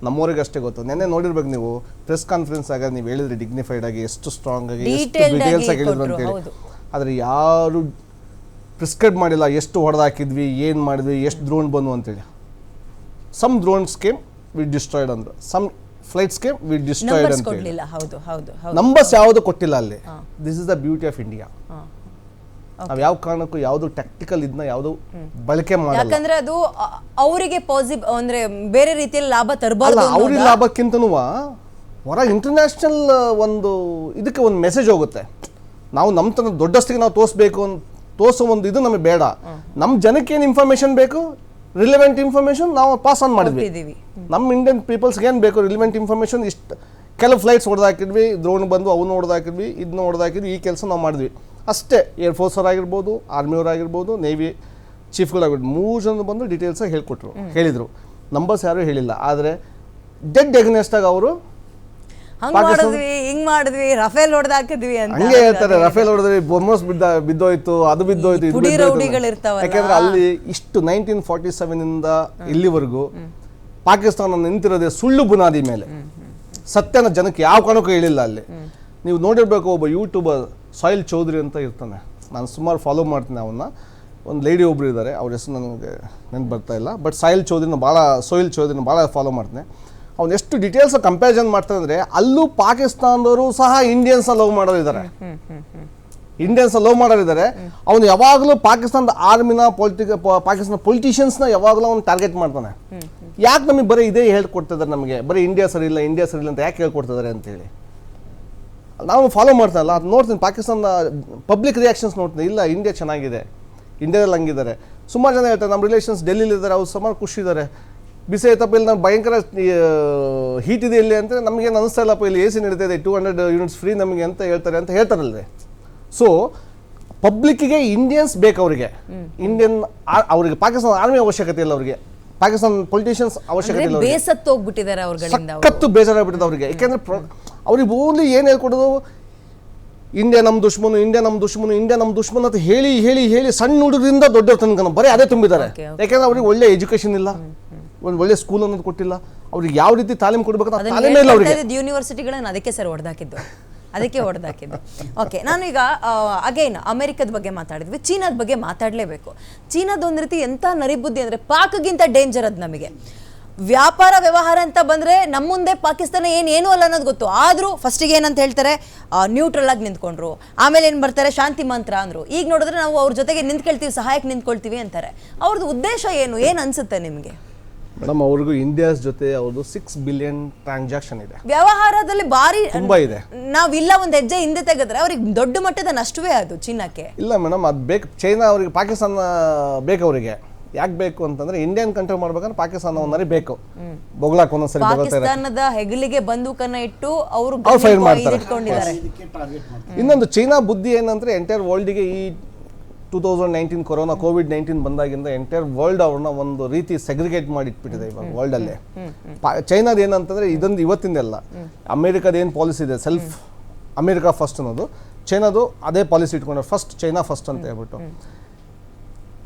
ನಮ್ಮವ್ರಿಗೆ ಅಷ್ಟೇ ಗೊತ್ತು. ನೆನ್ನೆ ನೋಡಿರ್ಬೇಕು ನೀವು, ಪ್ರೆಸ್ ಕಾನ್ಫರೆನ್ಸ್ ಆಗ ನೀವು ಹೇಳಿದ್ರಿ ಡಿಗ್ನಿಫೈಡ್ ಆಗಿ, ಎಷ್ಟು ಸ್ಟ್ರಾಂಗ್ ಆಗಿ, ಎಷ್ಟು ಡೀಟೇಲ್ಸ್ ಆಗಿ ಹೇಳಿದ್ರು ಅಂತೇಳಿ. ಆದರೆ ಯಾರು ಪ್ರಿಸ್ಕ್ರೈಬ್ ಮಾಡಿಲ್ಲ ಎಷ್ಟು ಹೊಡೆದಾಕಿದ್ವಿ, ಏನು ಮಾಡಿದ್ವಿ, ಎಷ್ಟು ಡ್ರೋನ್ ಬಂದು ಅಂತೇಳಿ. Some drones came, we destroyed ಅಂದ್ರು, ಸಮ್ ಫ್ಲೈಟ್ಸ್ಗೆ ವಿ ಡಿಸ್ಟ್ರಾಯ್ಡ್ ನಂಬರ್ಸ್ ಅಂತ ಹೇಳಿ. ಕೊಡ್ಲಿಲ್ಲ. ಹೌದು ಹೌದು ಹೌದು. ನಂಬರ್ಸ್ ಯಾವುದು ಕೊಟ್ಟಿಲ್ಲ ಅಲ್ಲಿ. This is the beauty of India. ನಾವು ಯಾವ ಕಾರಣಕ್ಕೂ ಯಾವುದು ಟೆಕ್ನಿಕಲ್ ಇದನ್ನ ಯಾವುದು ಬಳಕೆ ಮಾಡಲ್ಲ. ಯಾಕಂದ್ರೆ ಅದು ಅವರಿಗೆ ಪಾಸಿಟಿವ್ ಅಂದ್ರೆ ಬೇರೆ ರೀತಿಯಲ್ಲಿ ಲಾಭ ತರಬಾರದು. ಅವ್ರಿಗೆ ಲಾಭಕ್ಕಿಂತನೂ ಹೊರ ಇಂಟರ್ನ್ಯಾಷನಲ್ ಒಂದು ಇದಕ್ಕೆ ಒಂದು ಮೆಸೇಜ್ ಹೋಗುತ್ತೆ. ನಾವು ನಮ್ಮ ತನ ದೊಡ್ಡಸ್ತಿಗೆ ನಾವು ತೋರಿಸೋ ಒಂದು ಇದು ನಮಗೆ ಬೇಡ. ನಮ್ಮ ಜನಕ್ಕೆ ಏನು ಇನ್ಫಾರ್ಮೇಶನ್ ಬೇಕು, ರಿಲೆವೆಂಟ್ ಇನ್ಫಾರ್ಮೇಶನ್ ನಾವು ಪಾಸ್ ಆನ್ ಮಾಡಿದ್ವಿ. ನಮ್ಮ ಇಂಡಿಯನ್ ಪೀಪಲ್ಸ್ಗೆ ಏನು ಬೇಕು ರಿಲೆವೆಂಟ್ ಇನ್ಫಾರ್ಮೇಶನ್ ಇಷ್ಟು ಕೆಲವು ಫ್ಲೈಟ್ಸ್ ಹೊಡೆದಾಕಿದ್ವಿ, ಡ್ರೋನ್ ಬಂದು ಅವನು ಹೊಡೆದಾಕಿದ್ವಿ, ಇದನ್ನ ಹೊಡೆದಾಕಿದ್ವಿ, ಈ ಕೆಲಸ ನಾವು ಮಾಡಿದ್ವಿ ಅಷ್ಟೇ. ಏರ್ಫೋರ್ಸ್ ಅವರಾಗಿರ್ಬೋದು, ಆರ್ಮಿಯವರಾಗಿರ್ಬೋದು, ನೇವಿ ಚೀಫ್ಗಳಾಗಿರ್ಬೋದು, 3 ಜನ ಬಂದು ಡೀಟೇಲ್ಸಾಗಿ ಹೇಳಿದರು. ನಂಬರ್ಸ್ ಯಾರೂ ಹೇಳಿಲ್ಲ. ಆದರೆ ಡೆಡ್ ಎಗ್ನೆಸ್ಟಾಗಿ ಅವರು ಹಿಂಗ್ ಮಾಡಿದ್ವಿ, ರಫೇಲ್ ಹೊಡೆದಾಕಿದ್ವಿ ಅಂತ ಹಂಗೆ ಹೇಳ್ತಾರೆ. ರಫೇಲ್ ಹೊಡೆದ್ವಿ, ಬ್ರಹ್ಮೋಸ್ ಬಿದ್ದೋಯ್ತು, ಅದು ಬಿದ್ದೋಯ್ತು, ಇದು ಬಿದ್ದೋಯ್ತು. ಯಾಕೆಂದ್ರೆ ಅಲ್ಲಿ ಇಷ್ಟು 1947 ಇಂದ ಇಲ್ಲಿವರೆಗೂ ಪಾಕಿಸ್ತಾನ ನಿಂತಿರೋದೇ ಸುಳ್ಳು ಬುನಾದಿ ಮೇಲೆ. ಸತ್ಯನ ಜನಕ್ಕೆ ಯಾವ ಕಾರಣಕ್ಕೂ ಹೇಳಿಲ್ಲ ಅಲ್ಲಿ. ನೀವು ನೋಡಿರ್ಬೇಕು, ಒಬ್ಬ ಯೂಟ್ಯೂಬರ್ ಸಾಯಿಲ್ ಚೌಧರಿ ಅಂತ ಇರ್ತಾನೆ, ನಾನು ಸುಮಾರು ಫಾಲೋ ಮಾಡ್ತೀನಿ ಅವನ್ನ. ಒಂದು ಲೇಡಿ ಒಬ್ರು ಇದ್ದಾರೆ, ಅವ್ರ ಹೆಸರು ನನಗೆ ನೆನಪು ಬರ್ತಾ ಇಲ್ಲ, ಬಟ್ ಸೋಯಿಲ್ ಚೌಧರಿನ ಭಾಳ ಫಾಲೋ ಮಾಡ್ತೀನಿ. ಅವ್ನು ಎಷ್ಟು ಡೀಟೇಲ್ಸ್ ಕಂಪ್ಯಾರಿಸನ್ ಮಾಡ್ತಾರೆ ಅಂದರೆ, ಅಲ್ಲೂ ಪಾಕಿಸ್ತಾನದವರು ಸಹ ಇಂಡಿಯನ್ಸ್ನ ಲವ್ ಮಾಡೋರಿದ್ದಾರೆ. ಅವನು ಯಾವಾಗಲೂ ಪಾಕಿಸ್ತಾನದ ಆರ್ಮಿನ ಪಾಕಿಸ್ತಾನ ಪೊಲಿಟಿಷಿಯನ್ಸ್ನ ಯಾವಾಗಲೂ ಅವ್ನು ಟಾರ್ಗೆಟ್ ಮಾಡ್ತಾನೆ. ಯಾಕೆ ನಮಗೆ ಬರೀ ಇದೇ ಹೇಳ್ಕೊಡ್ತಿದ್ದಾರೆ, ನಮಗೆ ಬರೀ ಇಂಡಿಯಾ ಸರಿ ಇಲ್ಲ ಅಂತ ಯಾಕೆ ಹೇಳ್ಕೊಡ್ತಿದ್ದಾರೆ ಅಂತೇಳಿ ನಾವು ಫಾಲೋ ಮಾಡ್ತಾ ಇಲ್ಲ. ಅದು ನೋಡ್ತೀನಿ, ಪಾಕಿಸ್ತಾನದ ಪಬ್ಲಿಕ್ ರಿಯಾಕ್ಷನ್ಸ್ ನೋಡ್ತೀನಿ, ಇಲ್ಲ ಇಂಡಿಯಾ ಚೆನ್ನಾಗಿದೆ, ಇಂಡಿಯಾದಲ್ಲಿ ಹಂಗಿದ್ದಾರೆ. ಸುಮಾರು ಜನ ಹೇಳ್ತಾರೆ, ನಮ್ಮ ರಿಲೇಷನ್ಸ್ ಡೆಲ್ಲಿಲಿದ್ದಾರೆ, ಅವ್ರು ಸುಮಾರು ಖುಷಿದ್ದಾರೆ, ಬಿಸಿ ಐತಪ್ಪ, ಇಲ್ಲಿ ನಾವು ಭಯಂಕರ ಹೀಟ್ ಇದೆ ಇಲ್ಲಿ ಅಂತ ನಮಗೇನು ಅನಿಸ್ತಾ ಇಲ್ಲಪ್ಪ, ಇಲ್ಲಿ AC ನಡೀತಾ ಇದೆ, 200 ಯೂನಿಟ್ಸ್ ಫ್ರೀ ನಮಗೆ ಅಂತ ಹೇಳ್ತಾರಲ್ರಿ. ಸೊ ಪಬ್ಲಿಕ್ಕಿಗೆ ಇಂಡಿಯನ್ಸ್ ಬೇಕು, ಅವರಿಗೆ ಅವರಿಗೆ ಪಾಕಿಸ್ತಾನ ಆರ್ಮಿ ಅವಶ್ಯಕತೆ ಇಲ್ಲ, ಅವರಿಗೆ ಪಾಕಿಸ್ತಾನ ಪೊಲಿಟಿಷಿಯನ್ಸ್ ಅವಶ್ಯಕತೆ ಇಲ್ಲ. ಸಖತ್ತು ಬೇಜಾರಾಗ್ಬಿಟ್ಟಿದೆ ಅವರಿಗೆ. ಯಾಕೆಂದ್ರೆ ಅವ್ರಿಗೆ ಓನ್ಲಿ ಏನು ಹೇಳ್ಕೊಡೋದು, ಇಂಡಿಯಾ ನಮ್ಮ ದುಶ್ಮನು ಅಂತ ಹೇಳಿ ಸಣ್ಣ ಹುಡುಗರಿಂದ ದೊಡ್ಡವ್ರ ತನಕ ಬರೀ ಅದೇ ತುಂಬಿದ್ದಾರೆ. ಯಾಕೆಂದ್ರೆ ಅವ್ರಿಗೆ ಒಳ್ಳೆ ಎಜುಕೇಶನ್ ಇಲ್ಲ, ಒಂದು ಒಳ್ಳೆ ಸ್ಕೂಲ್ ಅನ್ನೋದು ಕೊಟ್ಟಿಲ್ಲ, ಅವ್ರಿಗೆ ಯಾವ ರೀತಿ ತಾಲೀಮ್ ಕೊಡ್ಬೇಕಂತ ತಾಲೀಮೇ ಇಲ್ಲ ಅವರಿಗೆ. ಯೂನಿವರ್ಸಿಟಿಗಳನ್ನ ಅದಕ್ಕೆ ಸರ್ ಹೊಡೆದಾಕಿದ್ದು. ಓಕೆ, ನಾನು ಈಗ ಅಗೈನ್ ಅಮೆರಿಕದ ಬಗ್ಗೆ ಮಾತಾಡಿದ್ವಿ, ಚೀನಾದ ಬಗ್ಗೆ ಮಾತಾಡಲೇಬೇಕು. ಚೀನಾದ ಒಂದು ರೀತಿ ಎಂಥ ನರಿಬುದ್ಧಿ ಅಂದರೆ, ಪಾಕ್ಗಿಂತ ಡೇಂಜರ್ ಅದು ನಮಗೆ. ವ್ಯಾಪಾರ ವ್ಯವಹಾರ ಅಂತ ಬಂದರೆ ನಮ್ಮ ಮುಂದೆ ಪಾಕಿಸ್ತಾನ ಏನೂ ಅಲ್ಲ ಅನ್ನೋದು ಗೊತ್ತು. ಆದರೂ ಫಸ್ಟಿಗೆ ಏನಂತ ಹೇಳ್ತಾರೆ, ನ್ಯೂಟ್ರಲ್ ಆಗಿ ನಿಂತ್ಕೊಂಡ್ರು. ಆಮೇಲೆ ಏನು ಬರ್ತಾರೆ, ಶಾಂತಿ ಮಂತ್ರ ಅಂದರು. ಈಗ ನೋಡಿದ್ರೆ ನಾವು ಅವ್ರ ಜೊತೆಗೆ ನಿಂತ್ಕೊಳ್ತೀವಿ, ಸಹಾಯಕ್ಕೆ ನಿಂತ್ಕೊಳ್ತೀವಿ ಅಂತಾರೆ. ಅವ್ರದ್ದು ಉದ್ದೇಶ ಏನು ಅನ್ಸುತ್ತೆ ನಿಮಗೆ? ಮೇಡಮ್, ಅವ್ರಿಗೂ ಇಂಡಿಯಾಸ್ ಜೊತೆ ಅವ್ರದ್ದು 6 ಬಿಲಿಯನ್ ಟ್ರಾನ್ಸಾಕ್ಷನ್ ಇದೆ, ವ್ಯವಹಾರದಲ್ಲಿ ಭಾರಿ ತುಂಬಾ ಇದೆ. ನಾವಿಲ್ಲ ಒಂದು ಹೆಜ್ಜೆ ಹಿಂದೆ ತೆಗೆದ್ರೆ ಅವ್ರಿಗೆ ದೊಡ್ಡ ಮಟ್ಟದ ನಷ್ಟವೇ ಅದು ಚೀನಾಕ್ಕೆ. ಇಲ್ಲ ಮೇಡಮ್, ಅದು ಬೇಕು. ಚೈನಾ ಅವರಿಗೆ ಪಾಕಿಸ್ತಾನ ಬೇಕು. ಅವರಿಗೆ ಯಾಕೆ ಬೇಕು ಅಂತಂದ್ರೆ, ಇಂಡಿಯನ್ ಕಂಟ್ರೋಲ್ ಮಾಡ್ಬೇಕಂದ್ರೆ ಪಾಕಿಸ್ತಾನ ಒಂದರಿ ಬೇಕು. ಬೊಗ್ಲಾಕ್ ಒಂದೊಂದ್ಸರಿ ಪಾಕಿಸ್ತಾನದ ಹೆಗಲಿಗೆ ಬಂದೂಕನ್ನ ಇಟ್ಟು ಅವರು ಫೈರ್ ಮಾಡ್ತಾರೆ. ಇನ್ನೊಂದು ಚೈನಾ ಬುದ್ಧಿ ಏನಂದ್ರೆ, ಎಂಟೈರ್ ವರ್ಲ್ಡ್ಗೆ ಈ 2019 ಕೊರೋನಾ ಕೋವಿಡ್-19 ಬಂದಾಗಿಂದ ಎಂಟೈರ್ ವರ್ಲ್ಡ್ ಅವ್ರನ್ನ ಒಂದು ರೀತಿ ಸೆಗ್ರಿಗೇಟ್ ಮಾಡಿ ಇಟ್ಬಿಟ್ಟಿದೆ ಇವಾಗ ವರ್ಲ್ಡ್ ಅಲ್ಲೇ. ಚೈನಾದ ಏನಂತಂದ್ರೆ, ಇದೊಂದು ಇವತ್ತಿಂದೆಲ್ಲ ಅಮೆರಿಕದ ಏನು ಪಾಲಿಸಿ ಇದೆ, ಸೆಲ್ಫ್ ಅಮೆರಿಕಾ ಫಸ್ಟ್ ಅನ್ನೋದು, ಚೈನಾದು ಅದೇ ಪಾಲಿಸಿ ಇಟ್ಕೊಂಡ್ರೆ, ಫಸ್ಟ್ ಚೈನಾ ಫಸ್ಟ್ ಅಂತ ಹೇಳ್ಬಿಟ್ಟು.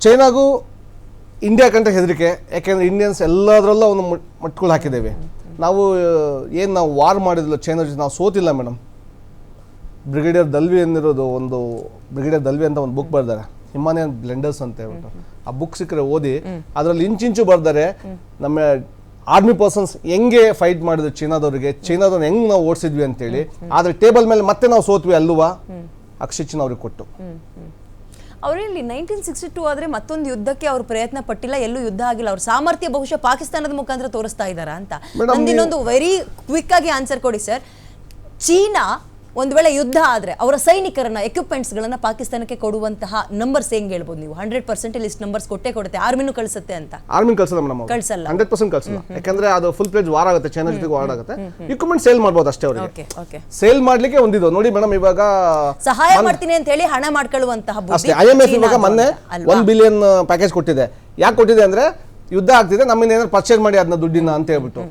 ಚೈನಾಗೂ ಇಂಡಿಯಾ ಕಂಡ್ರೆ ಹೆದರಿಕೆ. ಯಾಕೆಂದರೆ ಇಂಡಿಯನ್ಸ್ ಎಲ್ಲದರಲ್ಲೂ ಒಂದು ಮಟ್ಗಳು ಹಾಕಿದ್ದೇವೆ ನಾವು. ನಾವು ವಾರ್ ಮಾಡಿದಿಲ್ಲ ಚೈನಾ ಜೊತೆ, ನಾವು ಸೋತಿಲ್ಲ ಮೇಡಮ್. ಬ್ರಿಗೇಡಿಯರ್ ದಲ್ವಿ ಅಂತ ಒಂದು ಬುಕ್ ಬರ್ದಾರೆ, ಹಿಮಾಲಯನ್ ಬ್ಲೆಂಡರ್ಸ್ ಅಂತ ಹೇಳ್ಬಿಟ್ಟು. ಆ ಬುಕ್ ಸಿಕ್ಕರೆ ಓದಿ, ಅದರಲ್ಲಿ ಇಂಚಿಂಚು ಬರ್ದಾರೆ ನಮ್ಮ ಆರ್ಮಿ ಪರ್ಸನ್ಸ್ ಹೆಂಗೆ ಫೈಟ್ ಮಾಡಿದ್ರು ಚೈನಾದವ್ರಿಗೆ, ಚೈನಾದವ್ರನ್ನ ಹೆಂಗೆ ನಾವು ಓಡಿಸಿದ್ವಿ ಅಂತೇಳಿ. ಆದರೆ ಟೇಬಲ್ ಮೇಲೆ ಮತ್ತೆ ನಾವು ಸೋತ್ವಿ ಅಲ್ಲವಾ, ಅಕ್ಷಿಚಿನ ಅವ್ರಿಗೆ ಕೊಟ್ಟು. ಅವರಲ್ಲಿ 1962 ಆದರೆ ಮತ್ತೊಂದು ಯುದ್ಧಕ್ಕೆ ಅವ್ರು ಪ್ರಯತ್ನ ಪಟ್ಟಿಲ್ಲ, ಎಲ್ಲೂ ಯುದ್ಧ ಆಗಿಲ್ಲ. ಅವ್ರ ಸಾಮರ್ಥ್ಯ ಬಹುಶಃ ಪಾಕಿಸ್ತಾನದ ಮುಖಾಂತರ ತೋರಿಸ್ತಾ ಇದ್ದಾರಾ ಅಂತ. ನಂದಿನೊಂದು ವೆರಿ ಕ್ವಿಕ್ ಆಗಿ ಆನ್ಸರ್ ಕೊಡಿ ಸರ್. ಚೀನಾ ಒಂದು ವೇಳೆ ಯುದ್ಧ ಆದರೆ ಅವರ ಸೈನಿಕರನ್ನ ಎಕ್ವಿಪ್ಮೆಂಟ್ಸ್ಗಳನ್ನ ಪಾಕಿಸ್ತಾನಕ್ಕೆ ಕೊಡುವಂತಹ ನಂಬರ್ಸ್ ಹೆಂಗೆ ಹೇಳ್ಬೋದು ನೀವು? 100% ಲಿಸ್ಟ್ ನಂಬರ್ಸ್ ಕೊಡುತ್ತೆ, ಆರ್ಮಿನೂ ಕಳಿಸುತ್ತೆ ಅಂತ. ಆರ್ಮಿ ಕಳಿಸಲ್ಲ ಮೇಡಮ್, ಕಳಿಸಲ್ಲ, 100% ಕಳಿಸಲ್ಲ. ಯಾಕಂದ್ರೆ ಅದು ಫುಲ್ ಪ್ಲೇಜ್ ವಾರ್ ಆಗುತ್ತೆ, ಚೈನಾ ಜೊತೆಗೆ ವಾರ್ ಆಗುತ್ತೆ. ಇಕ್ವಿಪ್ಮೆಂಟ್ ಸೇಲ್ ಮಾಡ್ಬೋದು ಅಷ್ಟೇ ಅವರಿಗೆ. ಸೇಲ್ ಮಾಡ್ಲಿಕ್ಕೆ ಒಂದಿದು ನೋಡಿ ಮೇಡಮ್, ಇವಾಗ ಸಹಾಯ ಮಾಡ್ತೀನಿ ಅಂತ ಹೇಳಿ ಹಣ ಮಾಡ್ಕೊಳ್ಳುವಂತಹ ಅಷ್ಟೇ. IMF ಇವಾಗ ಮೊನ್ನೆ 1 ಬಿಲಿಯನ್ ಪ್ಯಾಕೇಜ್ ಕೊಟ್ಟಿದೆ. ಯಾಕೆ ಕೊಟ್ಟಿದೆ ಅಂದ್ರೆ, ಯುದ್ಧ ಆಗ್ತಿದೆ, ನಮ್ಮನ್ನ ಏನಾದ್ರು ಪರ್ಚೇಸ್ ಮಾಡಿ ಅದನ್ನ ದುಡ್ಡಿನ ಅಂತ ಹೇಳ್ಬಿಟ್ಟು.